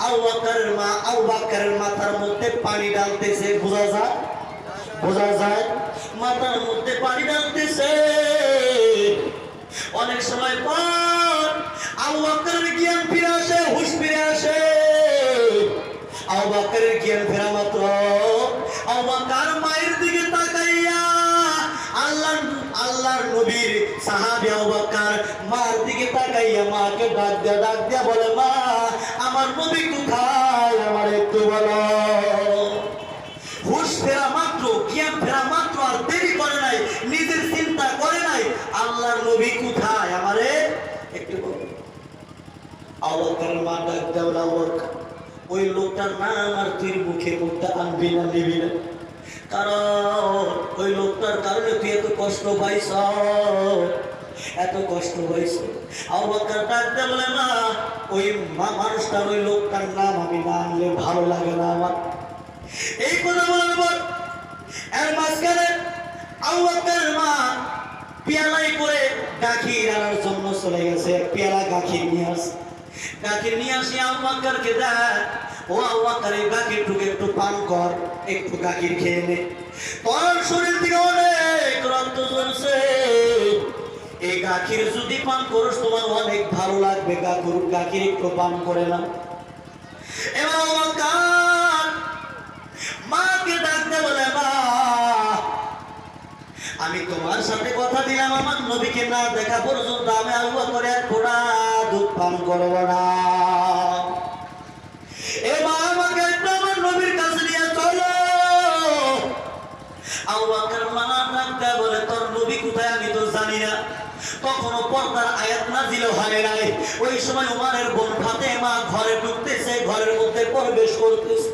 আবু বকরের মাথার মধ্যে পানি ঢালতেছে। বোঝা যায় মাথার মধ্যে পানি ঢালতেছে। অনেক সময় পর আবু বকরের জ্ঞান ফিরে আসে, হুঁশ ফিরে আসে। আবু বকরের জ্ঞান ফেরা মাত্র আবু বকর মায়ের দিকে তাকাইয়া, আল্লাহর নবীর সাহাবী আবু বকর মার দিকে তাকাইয়া মাকে ডাক দিয়া বলে, মা আমার নবী কোথায়, আমার একটু বলো। হুঁশ ফেরা মাত্র, জ্ঞান ফেরা মাত্র আর দেরি করে নাই, নিজের চিন্তা করে নাই, আল্লাহর নবী কোথায়, আমারে একটু বলো। আবু বকরের মা ডাক দেয়া বলে, আবু বকর ওই লোকটার নাম আর তুই মুখের মধ্যে আনবি না, নিবি না, কারণ ওই লোকটার কারণে তুই এত কষ্ট পাইছ, এত কষ্ট পাইছ। আবু বকর ডাক দেয়া বলে, না ওই মানুষটার, ওই লোকটার নাম আমি না আনলে ভালো লাগে না আমার। এই কথা বলার পর এর মাঝখানে আবু বকরের মা পিয়ালাই করে গাখীর আনার জন্য চলে গেছে, এক পেয়ালা গাখির নিয়ে আসে। গাখির নিয়ে আসি আবু বকরকে দেয়, ও আবু বকর এই গাখিরটুকু একটু পান কর, একটু গাখির খেয়ে নে, তোর শরীর থেকে অনেক রক্ত ঝরছে, এই গাখির যদি পান করিস তোমার অনেক ভালো লাগবে, গাখির একটু পান করে না। এবার আবু বকর মাকে ডাকতে বলে, মা আমি তোমার সাথে কথা দিলাম আমার নবীকে না দেখা পর্যন্ত আমি আবু বকর এক ফোঁটা দুধ পান করব না। এবার আমাকে একটু আমার নবীর কাছে নিয়ে চলো। আবু বকর মা ডাকতে বলে, তোর নবী কোথায় আমি তো জানি না। তখনও পর্দার আয়াত নাযিল হয় নাই। ওই সময় উমরের বোন ফাতেমা ঘরে ঢুকতেছে, ঘরের মধ্যে প্রবেশ করতেছে।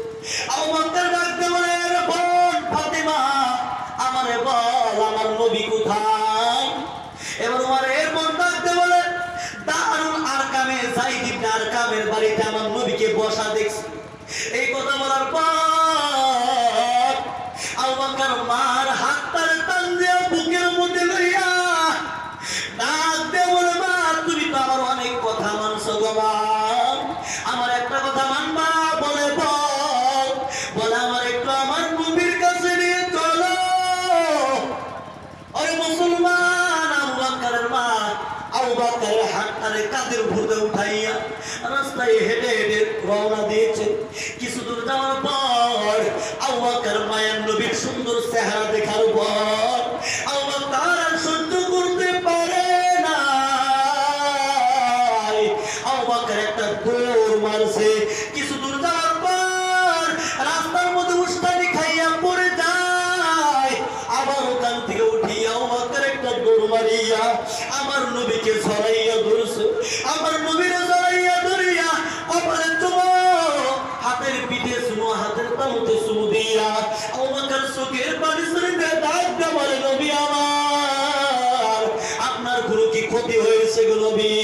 আবু বকর ডাকতে বলে, বোন ফাতেমা আমারে বল আমার নবী কোথায়। এবার উমরের বোন ডাকতে বলে, দারুল আরকামে যায়েদ ইবনে আরকামের বাড়িতে আমার নবীকে বসা দেখছি। এই কথা বলার পর আবু বকর মার হাতটারে টান দিয়ে বুকের মধ্যে লইয়া ডাকতে বলে, মা তুমি তো আমার অনেক কথা মানছো গো মা, আমার একটা কথা মানবা। বলে বল। বলে আমার একটু আমার নবীর কাছে নিয়ে চলো। ওই মুসলমান আবু বকরের মা আবু বকরের হাতটারে কাঁধের উপরে উঠাইয়া রাস্তায় হেঁটে হেঁটে রওনা দিয়েছে। কিছু দূর যাওয়ার পর আবু বকর মায়ের নবীর সুন্দর চেহারা দেখার পর আবু বকর আর সহ্য করতে পারে না। আবু বকর একটা দৌড় মারছে। কিছু দূর যাওয়ার পর রাস্তার মধ্যে উস্তানি খাইয়া পড়ে যায়। আবার ওখান থেকে উঠিয়া আবু বকর একটা দৌড় মারিয়া আমার নবীকে ছড়াইয়া ধরছে। আমার নবীরে ছড়াইয়া ধরিয়া কপালে চুমো, হাতের পিঠে চুমো, হাতের তালুতে চুমু দিয়া আবু বকর চোখের পানি ছেড়ে ডাকতে বলে, নবী আমার আপনার কোনো কি ক্ষতি হয়েছে গো নবী?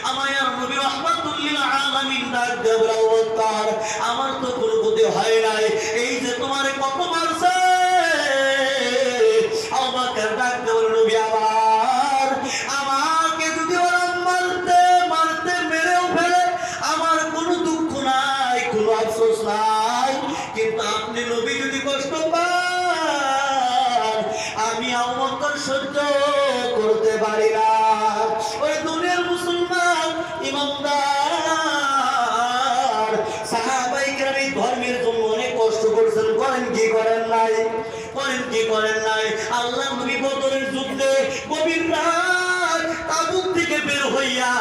আমার নবী রাহমাতুল লিল আলামিন ডাকতে বলে, আবু বকর আমার তো কোনো ক্ষতি হয় নাই, এই যে তোমারে কত মারছে। আবু বকর ডাকতে বলে, নবী আমার আমাকে যদি ওরা মারতে মারতে মেরেও ফেলে আমার কোনো দুঃখ নাই, কোনো আফসোস নাই, কিন্তু আপনি নবী যদি কষ্ট পান আমি আবু বকর সহ্য করতে পারি না। ওই দুনিয়ার মুসলমান ইমানদার সাহাবায়ে কেরাম এই ধর্মের জন্য অনেক কষ্ট করেছেন, করেন কি করেন নাই? করেন কি করেন নাই? আল্লাহ নবী বদরের যুদ্ধে গভীর রাত তাবুক থেকে বের হইয়া,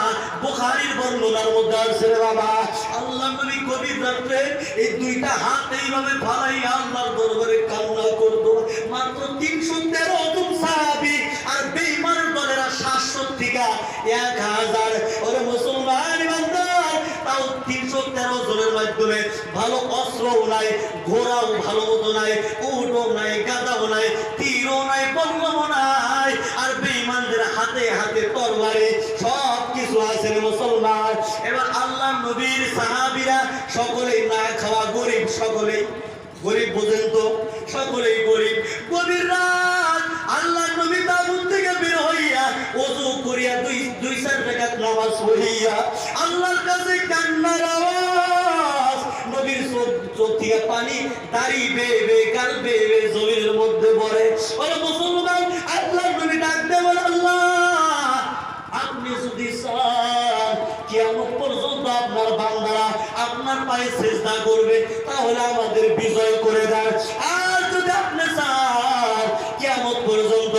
বুখারীর বর্ণনার মধ্যে আছে রে বাবা, আল্লাহ নবী গভীর রাতে এই দুইটা হাত এইভাবে ফালাইয়া আল্লাহর দরবারে কান্না করতো। মাত্র 313 জন সাহাবী আর বেঈমানের দলেরা 700 থেকে 1000। ওরে মুসলমান ইমানদার, তাও 313 জনের মাধ্যমে ভালো অস্ত্রও নাই, ঘোড়াও ভালো মতো নাই, উটও নাই, গাদাও নাই, তীরও নাই, বল্লমও নাই, আর বেঈমানদের হাতে হাতে তরবারি সব কিছু আছে মুসলমান। এবার আল্লাহ নবীর সাহাবীরা সকলেই না খাওয়া গরিব, সকলেই গরিব, বোঝেন তো, সকলেই গরিব। গভীর রাত আল্লাহ নবী তাবুত থেকে বের হইয়া ওযু করিয়া দুই চার রাকাত নামাজ পড়িয়া আল্লাহর কাছে কান্নার আওয়াজ, নবীর চোখ থেকে পানি দাঁড়ি বেয়ে বেয়ে গাল বেয়ে বেয়ে জমিনের মধ্যে পড়ে। ওরে মুসলমান, আল্লাহ নবী ডাকতে বলে, আল্লাহ আপনি যদি চান কিয়ামত পর্যন্ত আপনার বান্দারা আপনার পায়ে সিজদা করবে, তাহলে আমাদের বিজয় করে দেন। আর যদি আপনি চান কিয়ামত পর্যন্ত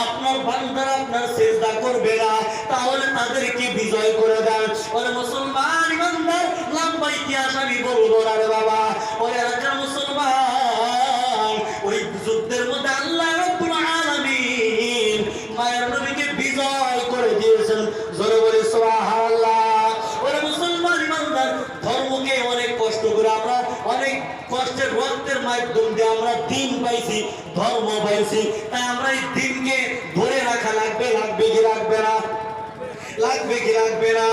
আপনার বান্দারা আপনার সিজদা করবে না, তাহলে তাদেরকে বিজয় করে দেন। ওরে মুসলমান ইমানদার, লম্বা ইতিহাস আমি বলবো না রে বাবা। ওই এলাকার মুসলমান, ওই যুদ্ধের মধ্যে আল্লাহ রাব্বুল আলামিন মায়ের নবীকে বিজয় করে দিয়েছেন। জোরে বলে সুবহানাল্লাহ। ওরে মুসলমান ইমানদার, ধর্মকে অনেক কষ্ট করে আমরা, অনেক কষ্টের রক্তের মাধ্যম দিয়ে আমরা দিন পাইছি, ধর্ম পাইছি, তাই আমরা এই দিনকে ধরে রাখা লাগবে। লাগবে কি লাগবে না? লাগবে কি লাগবে না?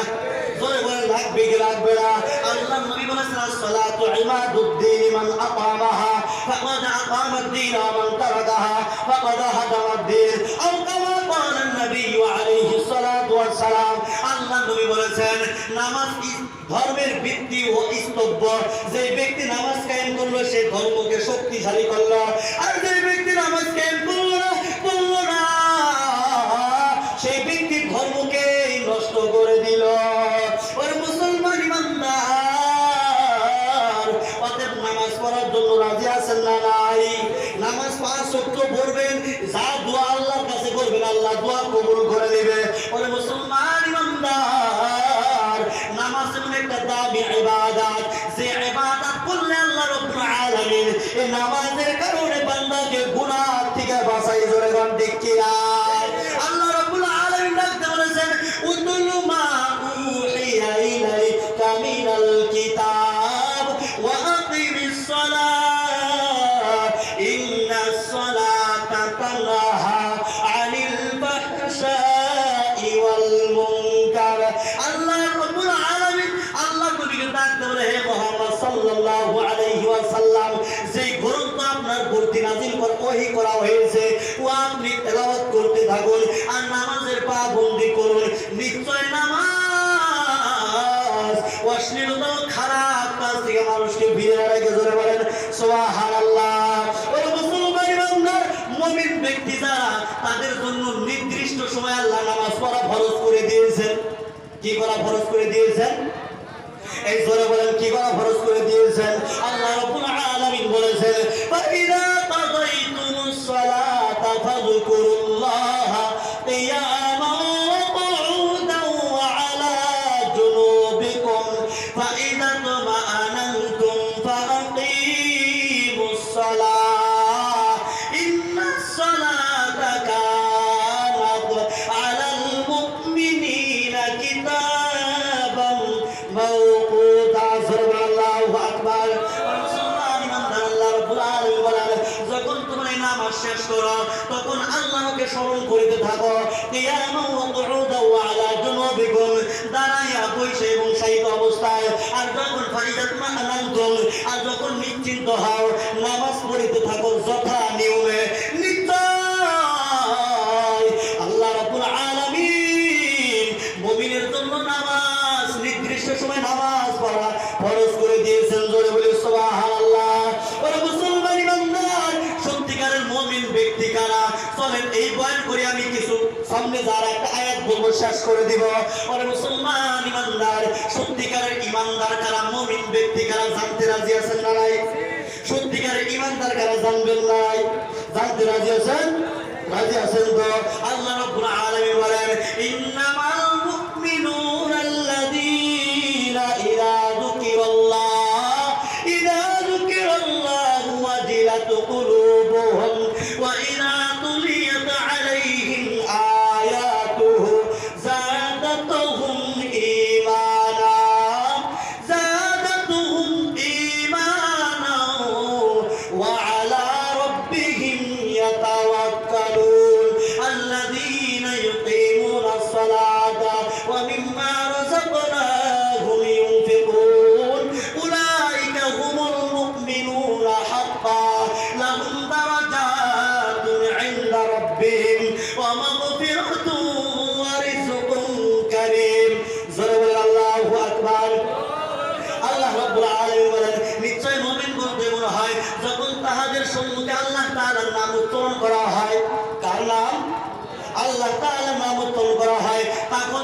জোরে বলে লাগবে কি লাগবে না? আল্লাহ নবী বলেছেন, as-salatu imaduddin মান আকামাহা ফাকাদ আকামাদ-দ্বীন ওয়া মান তারাকাহা ফাকাদ হাদামাদ-দ্বীন। আও কামা ক্বালা an-নবী আলাইহিস সালাতু ওয়াস সালাম। আল্লাহ নবী বলেছেন নামাজ ধর্মের ভিত্তি ও স্তম্ভ। যে ব্যক্তি নামাজ কায়েম করলো সে ধর্মকে শক্তিশালী করলো, আর যে ব্যক্তি নামাজ কায়েম করলো না সেই ব্যক্তি ধর্মকে নষ্ট করে দিল। ওই মুসলমান ইমানদার, অতএব নামাজ পড়ার জন্য রাজি আছেন না নাই? নামাজ 5 ওয়াক্ত পড়বেন, যা দোয়া আল্লাহর কাছে করবেন আল্লাহ দোয়া কবুল করে নেবে। ওই মুসলমান ইমানদার, নামাজ এমন একটা দামি ইবাদত, যে ইবাদত করলে আল্লাহ রাব্বুল আলামিন এই নামাজের কারণে বান্দাকে গুনাহ থেকে বাঁচাই। জোরে গান ঠিক কি না? আল্লাহ রাব্বুল আলামিন ডাকতে বলেছেন উতুলু মা উহিয়া ইলাইকা মিনাল কিতাব ওয়া আকিমিস সালাত ইন্নাস সালাতা তানহা আনিল ফাহশাই ওয়াল মুনকার। আল্লাহ রাব্বুল আলামিন আল্লাহ নবীকে ডাকতে বলে হে মুহাম্মদ সাল্লাল্লাহু আলাইহি ওয়াসাল্লাম, যে গ্রন্থ আপনার প্রতি নাযিল ওহী করা হয়েছে ও আপনি তেলাওয়াত করতে থাকুন আর নামাজের পাবন্দি করুন। নিশ্চয় নামাজ অশ্লীলতা খারাপ কাজ থেকে মানুষকে বিরত রাখে। জোরে বলেন সুবহানাল্লাহ। ওই মুসলমান ইমানদার মুমিন ব্যক্তি যারা, তাদের জন্য নির্দিষ্ট সময় আল্লাহ নামাজ পড়া ফরজ করে দিয়েছেন। কি করা ফরজ করে দিয়েছেন? এই জোরে বলেন কি করা ফরজ করে দিয়েছেন? আল্লাহ রাব্বুল আলামিন বলেছেন ফাইদা কাযাইতুমুস সালাতা ফাযকুরুল্লাহা কিয়ামান ওয়া qu'udan ওয়া আলা জুনুবিকুম ফাইদা তুমাআনানতুম ফাআকিমুস সালাহ ইন্নাস সালাতা কানাত আলাল মুমিনিনা কিতাবান মাওকুতা। আল্লাহু আকবার। আল্লাহ রাব্বুল আলামিন বলেন যখন তোমরা নামাজ শেষ করো তখন আল্লাহকে স্মরণ করতে থাকো কিয়ামান ওয়া qu'udan ওয়া আলা জুনুবিকুম, দাঁড়াইয়া বসে এবং শায়িত অবস্থায়। আর যখন ফাইদাত মা'নানতুম, আর যখন নিশ্চিন্ত হও নামাজ পড়তে থাকো যথা নিয়মে। নিশ্চয় আল্লাহ রাব্বুল আলামিন মুমিনের জন্য নামাজ নির্দিষ্ট সময় নামাজ পড়া ফরজ করে দিয়েছেন। জোরে বলি সুবহানাল্লাহ। ওরে মুসলমান ইমানদার, সত্যিকারের মুমিন ব্যক্তি কারা? চলেন এই বয়ান করে আমি কিছু সামনে যারা একটা আয়াত বলবো শেষ করে দিব। ওরে মুসলমান ইমানদার, সত্যিকারের ইমানদার কারা, মুমিন ব্যক্তি কারা জানতে রাজি আছেন না নাই? সত্যিকারের ইমানদার কারা জানবেন নাই? জানতে রাজি আছেন? রাজি আছেন তো? আল্লাহ রাব্বুল আলামিন বলেন ইন্নামাল মুমিনুনা আল্লাযীনা ইযা যুকিরাল্লাহু ওয়াজিলাত কুলুবুহুম ওয়া ইযা তুলিয়াত আলাইহিম আয়াতুহু যাদাতুহুম ঈমানা ওয়া আলা রাব্বিহিম ইয়াতাওয়াক্কালুন আল্লাযীনা ইউকিমুনাস সালাতা ওয়া মিম্মা রাযাকনাহুম ইউনফিকুন উলাইকা হুমুল মুমিনুনা হাক্কান লাহুম দারাজাতুন ইনদা রাব্বিহিম ওয়া মাগফিরাতুন ওয়া রিজকুন কারীম। জোরে বলেন আল্লাহু আকবার। আল্লাহ রাব্বুল আলামিন বলেন নিশ্চয় মুমিন বলতে মনে হয় যখন তাহাদের সম্মুখে আল্লাহ তাআলার নাম উচ্চারণ করা হয়। কার নাম? আল্লাহ তাআলার নাম উচ্চারণ করা হয়,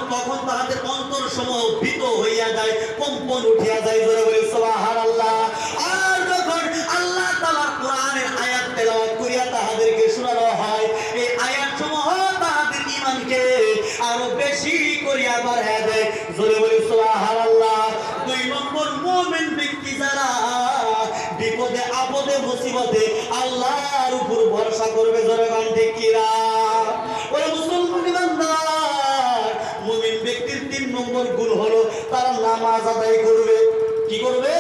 তখন তাহাদের অন্তরসমূহ ভীত হইয়া যায়, কম্পন উঠিয়া যায়। জোরে বলি সুবহানাল্লাহ। আর যখন আল্লাহ তাআলার কোরআনের আয়াত তেলাওয়াত করিয়া তাহাদেরকে শোনানো হয়, এই আয়াতসমূহ তাহাদের ঈমানকে আরো বেশি করিয়া বাড়াইয়া দেয়। জোরে বলি সুবহানাল্লাহ। 2 নম্বর মুমিন ব্যক্তি যারা বিপদে আপদে মুসিবতে আল্লাহর উপর ভরসা করবে। জোরে গান ঠিক কি না? ওরে মুসলমান ইমানদার, মুমিন ব্যক্তির 3 নম্বর গুণ হলো তারা নামাজ আদায় করবে। কি করবে?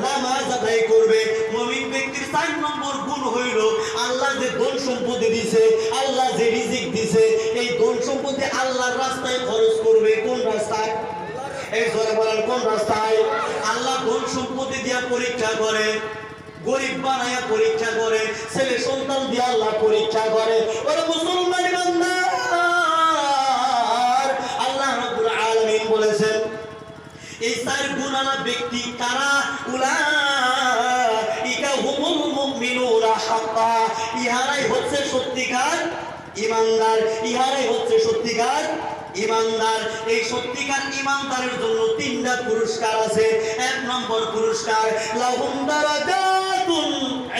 নামাজ আদায় করবে। মুমিন ব্যক্তির 4 নম্বর গুণ হইল আল্লাহ যে ধন সম্পত্তি দিয়েছে, আল্লাহ যে রিজিক দিয়েছে, এই ধন সম্পত্তি আল্লাহর রাস্তায় খরচ করবে। কোন রাস্তায়? এই জোরে বলেন কোন রাস্তায়? আল্লাহ ধন সম্পত্তি দিয়া পরীক্ষা করে, গরিব বানায়া পরীক্ষা করে, ছেলে সন্তান দিয়ে আল্লাহ পরীক্ষা করে। ওরে মুসলমান ইমানদার, আল্লাহ ইমানের গুণালা ব্যক্তি কারা? উলাইকা হুমুল মুমিনুনা হাক্কা, ইহারাই হচ্ছে সত্যিকার ইমানদার, ইহারাই হচ্ছে সত্যিকার ইমানদার। এই সত্যিকার ইমানদারের জন্য তিনটা পুরস্কার আছে। এক নম্বর পুরস্কার, লাহুম দারাজাতুন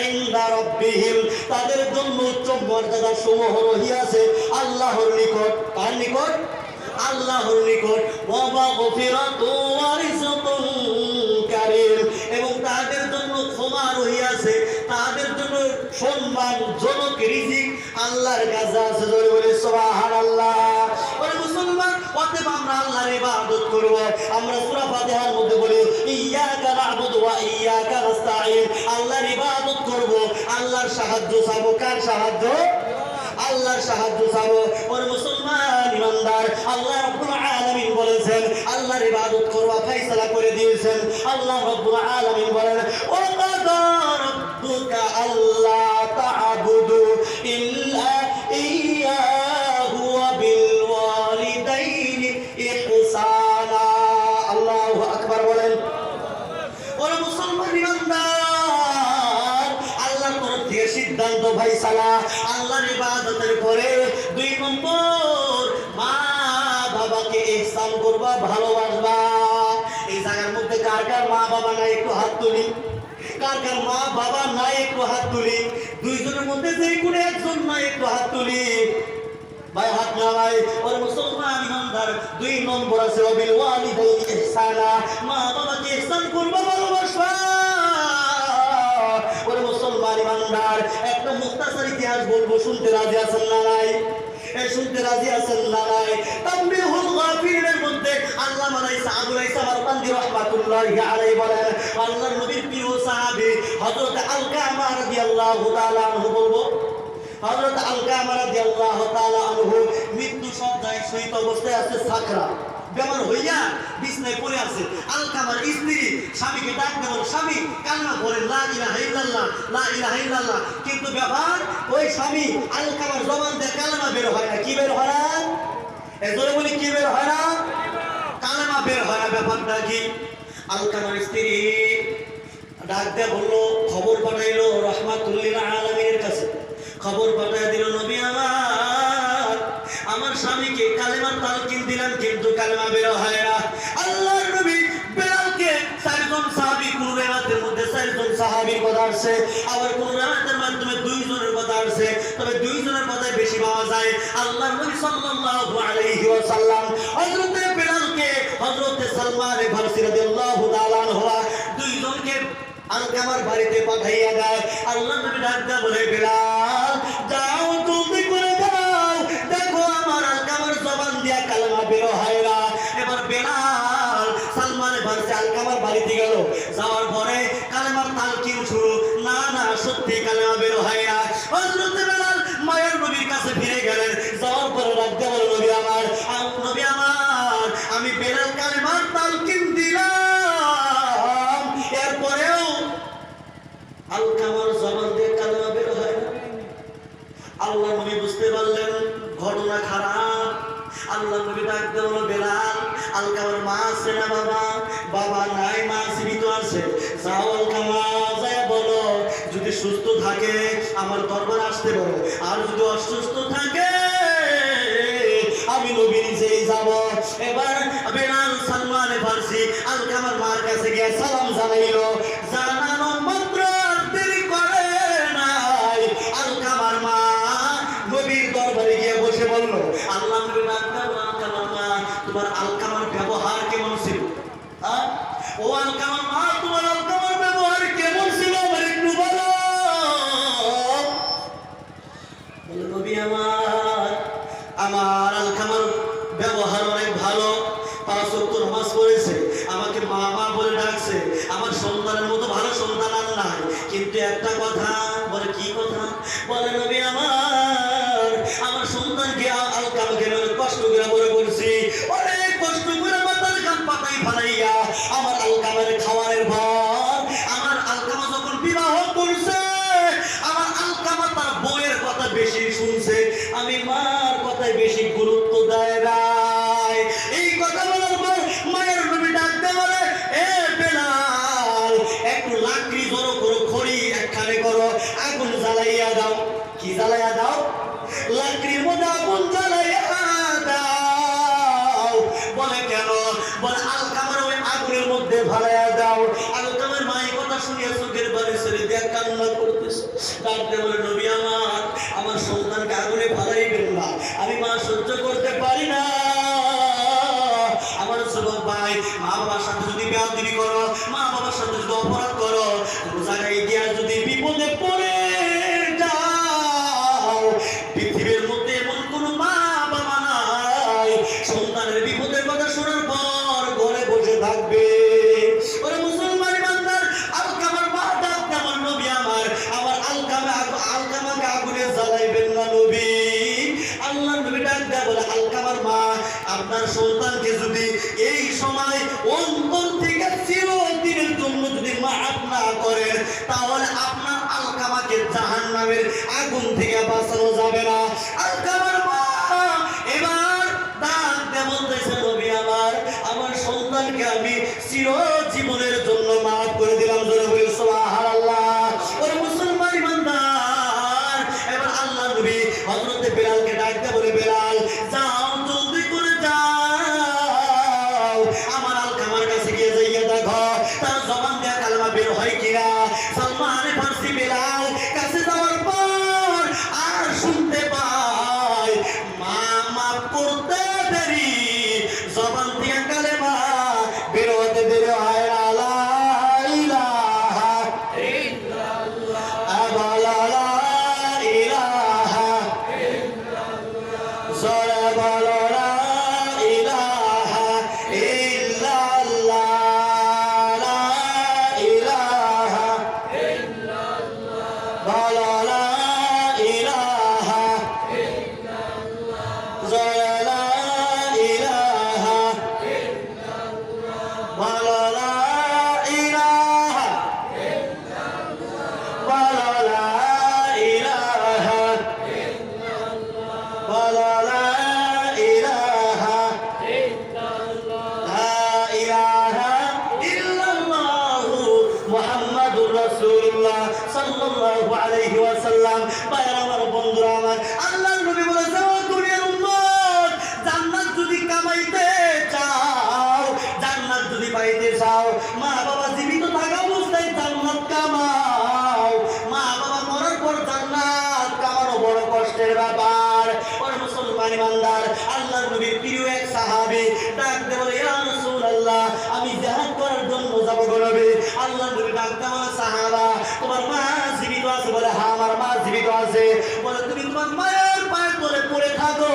ইনদা রাব্বিহিম, তাদের জন্য উচ্চ মর্যাদা সমূহ রহিয়াছে আল্লাহর নিকট। কার নিকট? আল্লাহর নিকট। ওয়া মাগফিরাতু ওয়া রিজকুন কারীম, এবং তাদের জন্য ক্ষমা রহিয়াছে, তাদের জন্য সম্মানজনক রিজিক আল্লাহর কাছে আছে। জোরে বলে সুবহানাল্লাহ। ওরে মুসলমান, অতএব আমরা আল্লাহর ইবাদত করব। আমরা সূরা ফাতিহার মধ্যে বলি ইয়্যাকা না'বুদু ওয়া ইয়্যাকা নাস্তাঈন, আল্লাহর ইবাদত করব, আল্লাহর সাহায্য চাবো। কার সাহায্য? আল্লাহর সাহায্য চাবো। ওরে মুসলমান ইমানদার, আল্লাহ রাব্বুল আলামিন বলেছেন আল্লাহর ইবাদত করবা, ফয়সালা করে দিয়েছেন। আল্লাহ রাব্বুল আলামিন বলেন ওয়া কাদা রাব্বুকা আল্লা তা'বুদু ইল্লা ইয়্যাহু ওয়া বিল ওয়ালিদাইনি ইহসানা। আল্লাহু আকবার বলেন। ওরে মুসলমান ইমানদার, আল্লাহর তরফ থেকে সিদ্ধান্ত ফয়সালা, আল্লাহর ইবাদতের পরে 2 নম্বর মা বাবাকে ইহসান করবা, ভালোবাসবা। এই জায়গার মধ্যে কার কার মা বাবা নাই একটু হাত তুলি। কার কার মা বাবা নাই একটু হাত তুলি। দুইজনের মধ্যে যে কোনো একজন নাই একটু হাত তুলি। ভাই হাত না ভাই। ওরে মুসলমান ইমানদার, 2 নম্বর আছে ওয়াবিল ওয়ালিদাইনি ইহসানা, মা বাবাকে ইহসান করবা, ভালোবাসবা। ওরে মুসলমান ইমানদার, একটা মুখতাসার ইতিহাস বলবো, শুনতে রাজি আছেন না নাই? শুনতে রাজি আছেন না নাই? তানবীহুল গাফিলিনের মধ্যে আল্লামা আবুল ইসা মারকান্দি রাহমাতুল্লাহি আলাইহি বলেন, আল্লাহর নবীর প্রিয় সাহাবী হযরত আলকামা রাদিয়াল্লাহু তাআলা আনহু, বলবো হযরত আলকামা রাদিয়াল্লাহু তাআলা আনহু মৃত্যু সজ্জায় শহীদ অবস্থায় আছে, সাকরা বেমার হইয়া বিছনায় পড়ে আছে। আলকামার স্ত্রী স্বামীকে ডাক দেন, স্বামী কান্না করেন লা ইলাহা ইল্লাল্লাহ, লা ইলাহা ইল্লাল্লাহ, কিন্তু ব্যাপার ওই স্বামী আলকামার জবান দিয়ে কালেমা বের হয় না। কি বের হয় না? এজন্য বলি কি বের হয় না? কালেমা বের হয় না। ব্যাপারটা কি? আলকামার স্ত্রী ডাক দিয়ে বললো, খবর পাঠাইলো রাহমাতুল্লিল আলামিনের কাছে। খবর পাঠায় দিল, নবী আমার স্বামীকে কালেমার তালকিন দিলাম, কিন্তু কালেমা বের হয় না। আল্লাহর নবী বেলালকে 4 জন সাহাবী, কোন রিওয়ায়াতের মধ্যে 4 জন সাহাবীর কথা আসছে, আবার কোন রিওয়ায়াতের মাধ্যমে 2 জনের কথা আসছে, তবে 2 জনের কথাই বেশি পাওয়া যায়। আল্লাহর নবী সাল্লাল্লাহু আলাইহি ওয়াসাল্লাম হযরত বেলালকে হযরত সালমান ফারসি রাদিয়াল্লাহু তাআলা আনহু 2 জনকে আলকামার বাড়িতে পাঠাইয়া দেয়। আল্লাহর নবী ডাক দেয়া বলে, বেলাল যাও, জলদি করে যাও, দেখো আমার আলকামার জবান দিয়া কালেমা বের হয় না। এবার বেলাল সালমান ফারসি আলকামার বাড়িতে গেল। যাওয়ার পরে কালেমার তালকিন শুরু, না না সত্যি কালেমা বের হয় না। হযরত বেলাল মায়ের নবীর কাছে ফিরে গেলেন। যাওয়ার পরে ডাক দেয়া বলে, নবী আমার, আমি বেলাল কালেমার তালকিন দিলাম, এরপরেও আলকামার জবান দিয়ে কালেমা বের হয় না। আল্লাহ নবী বুঝতে পারলেন ঘটনা খারাপ। আল্লাহ নবী ডাক দিল, বেলাল আলকামার মা আছে না? বাবা বাবা নাই, মা জীবিত আছে। যাও আলকামা, যায় বলো যদি সুস্থ থাকে আমার দরবার আসতে বলো, আর যদি অসুস্থ থাকে আমি নবী নিজেই যাব। এবার বেলাল সালমান ফারসি আলকামার মার কাছে গিয়ে সালাম জানাইলো। জানানো মাত্র দেরি করে নাই, আলকামার মা নবীর দরবারে গিয়ে বসে বলল, আল্লাহ নবী ডাক দাও, আলকামার মা তোমার আলকামার ব্যবহার কেমন ছিল? ও আলকামার মা, তোমার আলকামার ব্যবহার কেমন ছিল আমার একটু বলো। বলে, নবী আমার আলকামার ব্যবহার অনেক ভালো, 5 ওয়াক্ত নামাজ পড়েছে, আমাকে মা মা বলে ডাকছে, আমার সন্তানের মতো ভালো সন্তান আর নাই। কিন্তু একটা কথা। বলে, কি কথা? বলে, নবী আমার সন্তানকে আলকামাকে অনেক কষ্ট করে বড় করছি, অনেক কষ্ট করে মাথার ঘাম পাতাই ফালাইয়া আমার আলকামার খাওয়ারের ভর। আমার আলকামা যখন বিবাহ করছে, আমার আলকামা তার বউয়ের কথা বেশি শুনছে, আমি মার কথায় বেশি গুরুত্ব দেয় নাই। এই কথা বলার পর মায়ের নবী ডাকতে বলে, এ ডাকতে বলে নবী আমার সন্তানকে আগুনে ফালাইবেন না, আমি মা সহ্য করতে পারি না। আমার যুবক ভাই, মা বাবার সাথে যদি বেয়াদবি করো, মা বাবার সাথে যদি অপরাধ করো, কোন জায়গায় গিয়া যদি বিপদে পড়ে যাও, পৃথিবীর মধ্যে এমন কোন মা বাবা নাই সন্তানের বিপদের কথা শোনার পর ঘরে বসে থাকবে। ওরে মুসলমান বান্দার আলকামার মা ডাকতে আমার নবী আমার আলকামাকে আগুনে জ্বালাইবেন না নবী। আল্লাহ নবী ডাকতে বলে আলকামার মা, আপনার সন্তানকে যদি এই সময় অন্তর থেকে চিরদিনের জন্য যদি মাফ না করেন, তাহলে আপনার আলকামাকে জাহান্নামের আগুন থেকে বাঁচানো যাবে না। আলকামার মা এবার ডাকতে বলতেছে নবী আমার সন্তানকে আমি চিরজীবনের জন্য মাফ করে দিলাম। জোরে বলি সুবহানাল্লাহ। ওরে মুসলমান ইমানদার, এবার আল্লাহ নবী হযরত বেলালকে ডাকতে বলে বেলাল যাও, জলদি করে যাও, আমার আলকামার কাছে গিয়ে যাইয়া দেখো তার জবান দিয়ে কালেমা বের হয় কিনা। সালমান ফারসি বেলাল কাছে যাওয়ার পর আর শুনতে পায় মা মাফ করতে দেরি, জবান দিয়ে কালেমা বের হতে দেরি হয় না। লা ইলাহা ইল্লাল্লাহ, লা ইলাহা ইল্লাল্লাহ, জোরে বলো লা ইলাহা ইল্লাল্লাহ, লা ইলাহা ইল্লাল্লাহ, বলো লা ইলাহা ইল্লাল্লাহ, জোরে লা ইলাহা ইল্লাল্লাহ, বলো লা ইলাহা ইল্লাল্লাহ, বলো লা ইলাহা ইল্লাল্লাহ, বলো লা ইলাহা ইল্লাল্লাহ, লা ইলাহা ইল্লাল্লাহু মুহাম্মাদুর রাসূলুল্লাহ সাল্লাল্লাহু আলাইহি ওয়াসাল্লাম। ভাইরা আমার, বন্ধুরা আমার, আল্লাহর নবী বলেছে ও দুনিয়ার উম্মত, জান্নাত যদি কামাইতে চাও, জান্নাত যদি পাইতে চাও, মা বাবা জীবিত থাকা অবস্থায় জান্নাত কামাও। মা বাবা মরার পর জান্নাত কামানো বড় কষ্টের ব্যাপার। ওরে মুসলমান ইমানদার, আল্লাহর নবীর প্রিয় এক সাহাবী ডাকতে বলে ইয়া রাসূলুল্লাহ, আমি জিহাদ করার জন্য যাব গো নবী। আল্লাহর নবী ডাকতে বলে সাহাবা, তোমার মা জীবিত আছে? বলে হ্যাঁ, আমার মা জীবিত আছে। বলে তুমি তোমার মায়ের পায়ের তলে পড়ে থাকো,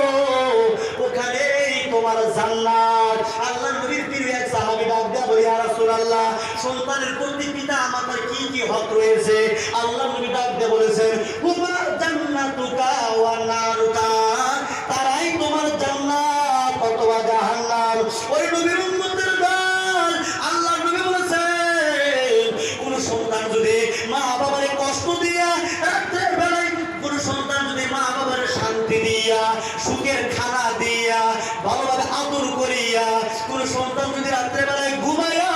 ওখানেই তোমার জান্নাত। আল্লাহর নবীর প্রিয় এক সাহাবী ডাকতে বলে ইয়া রাসূলুল্লাহ, সন্তানের প্রতি পিতা মাতার কি কি হক রয়েছে? আল্লাহর নবী ডাকতে বলেছেন হুমা জান্নাতুকা ওয়া নারুকা, তারাই তোমার জান্নাত অথবা জাহান্নাম। ওই নবীর উম্মতের দল, আল্লাহর নবী বলেছেন কোন সন্তান যদি মা বাবারে কষ্ট দিয়া, রাতের বেলায় কোন সন্তান যদি মা বাবার শান্তি দিয়া, সুখের খানা দিয়া, ভালোভাবে আদর করিয়া কোন সন্তান যদি রাতের বেলায় ঘুমাইয়া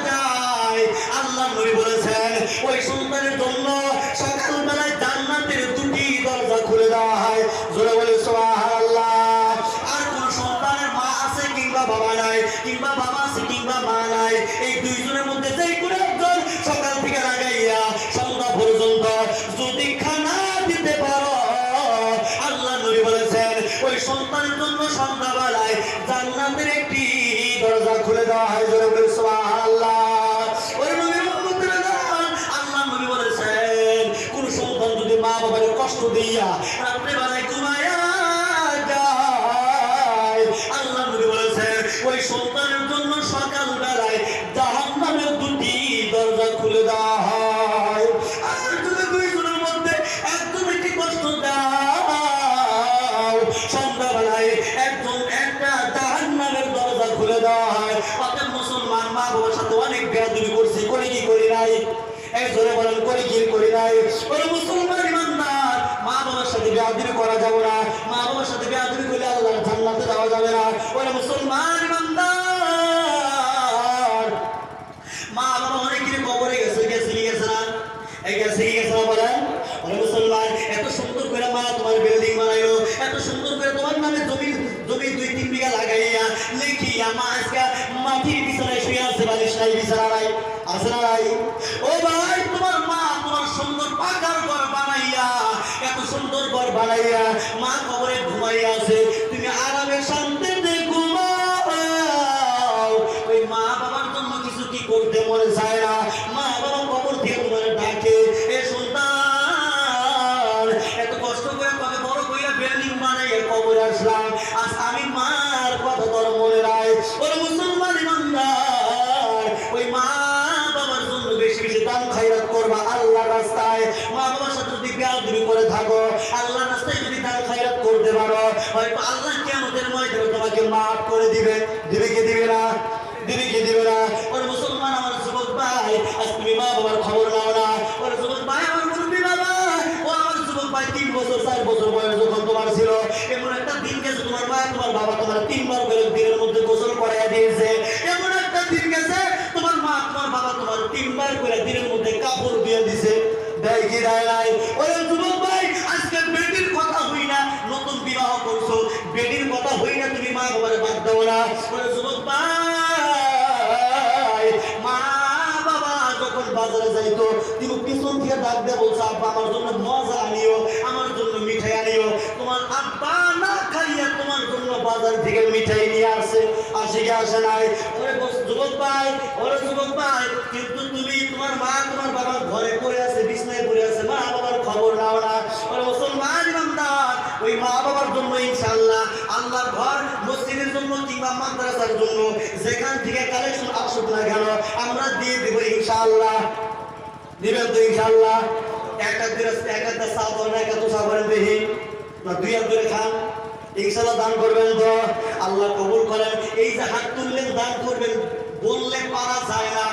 যায়, আল্লাহর নবী বলেছেন ওই সন্তানের জন্য সকাল বেলায় জান্নাতের দুটি দরজা খুলে দেওয়া হয়। জোরে বলে সুবহানাল্লাহ। আর কোন সন্তানের মা আছে কিংবা বাবা নাই, কিংবা বাবা আছে কিংবা মা নাই, এই দুইজনের মধ্যে যে কোনো একজন সকাল থেকে লাগাইয়া সন্ধ্যা পর্যন্ত যদি খানা দিতে পারো, আল্লাহ নবী বলেছেন ওই সন্তানের জন্য সন্ধ্যাবেলায় জান্নাতের একটি দরজা খুলে দেওয়া হয়। জোরে বলে সুবহানাল্লাহ। ওই নবীর উম্মতেরা, আল্লাহ নবী বলেছেন কোন সন্তান যদি মা বাবার কষ্ট দিয়া রাত্রে বেলায় ঘুমায়া যায়, আল্লাহ নবী বলেছেন ওই সন্তানের জন্য সকাল বেলায় জাহান্নামের দুটি দরজা খুলে দেওয়া হয়। আর যদি দুইজনের মধ্যে একজনকে কষ্ট দাও, সন্ধ্যাবেলায় একটা জাহান্নামের দরজা খুলে দেওয়া হয়। অতএব মুসলমান, মা বাবার সাথে অনেক বেয়াদবি করছি, করি কি করি নাই? এই জোরে বলেন, করি কি করি নাই? ওরে মুসলমান ইমানদার, মা বাবার সাথে বেয়াদবি করা যাবে না। মা বাবার সাথে বেয়াদবি করলে আল্লাহর জান্নাতে যাওয়া যাবে না। ওরে মুসলমান ইমানদার, মা বাবা অনেকেরই কবরে গেছে না? এই গেছে না বলেন? ওরে মুসলমান, এত সুন্দর করে মা তোমার বিল্ডিং বানাইলো, এত সুন্দর করে তোমার নামে জমি 2-3 বিঘা লাগাইয়া লিখিয়া মা আজকে মাটির বিছানায় শুয়ে আছে, বালিশ নাই, বিছানা নাই, আছে না নাই? ও ভাই, তোমার মা তোমার সুন্দর পাকার ঘর বানাইয়া মা কবরে ঘুমাইয়া আছে, তুমি আরামে শান্তিতে ঘুমাও। ওই মা বাবার জন্য কিছু কি করতে মনে চায় না? মা বাবা কবর থেকে তোমার ডাকে, এ সন্তান এত কষ্ট করে তোকে বড় কইরা বিল্ডিং বানাইয়া কবরে আসলাম, আজ আমি মার কথা তোর মনে নাই। ওরে মুসলমান ইমানদার, ওই মা বাবার জন্য বেশি বেশি দান খয়রাত করবা আল্লাহর রাস্তায়। মা বাবার সাথে যদি বেয়াদবি করে থাকো, আল্লাহর রাস্তায় যদি দান খয়রাত করতে পারো, হয়তো আল্লাহ কিয়ামতের ময়দানে তোমাকে মাফ করে দিবে। দিবে কি দিবে না? দিবে কি দিবে না? ওরে মুসলমান আমার যুবক ভাই, আজ তুমি মা বাবার খবর নাও না। ওরে যুবক ভাই, আমার মুরব্বী বাবা, ও আমার যুবক ভাই, 3 বছর 4 বছর বয়স যখন তোমার ছিল, এমন একটা দিন গেছে তোমার মা তোমার বাবা তোমার 3 বার করে দিনের মধ্যে গোসল করাইয়া দিয়েছে। এমন একটা দিন গেছে তোমার মা তোমার বাবা তোমার 3 বার করে দিনের মধ্যে কাপড় দিয়ে দিছে। দেয় কি দেয় নাই? ওরে যুবক ভাই, আজকে বেটির কথা হই না, নতুন বিবাহ করছো, বেটির কথা হই না, তুমি মা বাবার বাদ দাও না। ওরে যুবক ভাই, মা বাবা যখন বাজারে যাইতো, তুমি পিছন থেকে ডাক দিয়ে বলছো, আব্বা আমার জন্য মজা আনিও, আমার জন্য মিঠাই আনিও। তোমার আব্বা না খাইয়া তোমার জন্য বাজার থেকে মিঠাই নিয়ে আসে, আসে কি আসে নাই? ওরে যুবক ভাই, ওরে যুবক ভাই, কিন্তু তুমি তোমার মা তোমার বাবা ঘরে পড়ে আছে, বিছনায় পড়ে আছে, মা বাবার খবর নাও না। ওরে মুসলমান ইমানদার, ওই মা বাবার জন্য ইনশাআল্লাহ আল্লাহর ঘর মসজিদের জন্য কিংবা মাদ্রাসার জন্য যেখান থেকে কালেকশন আসুক না কেন, আমরা দিয়ে দেব ইনশাআল্লাহ। দিবেন তো ইনশাআল্লাহ? একটা সাবধান, একটা তো সাবধান দেখি না, 2 হাত ধরে খান, ইনশাআল্লাহ দান করবেন তো আল্লাহ কবুল করেন। এই যে হাত তুললেন দান করবেন বললে পারা যায় না,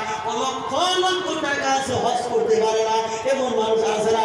লক্ষ লক্ষ টাকা আছে হজ করতে পারে না, এমন মানুষ আছে না?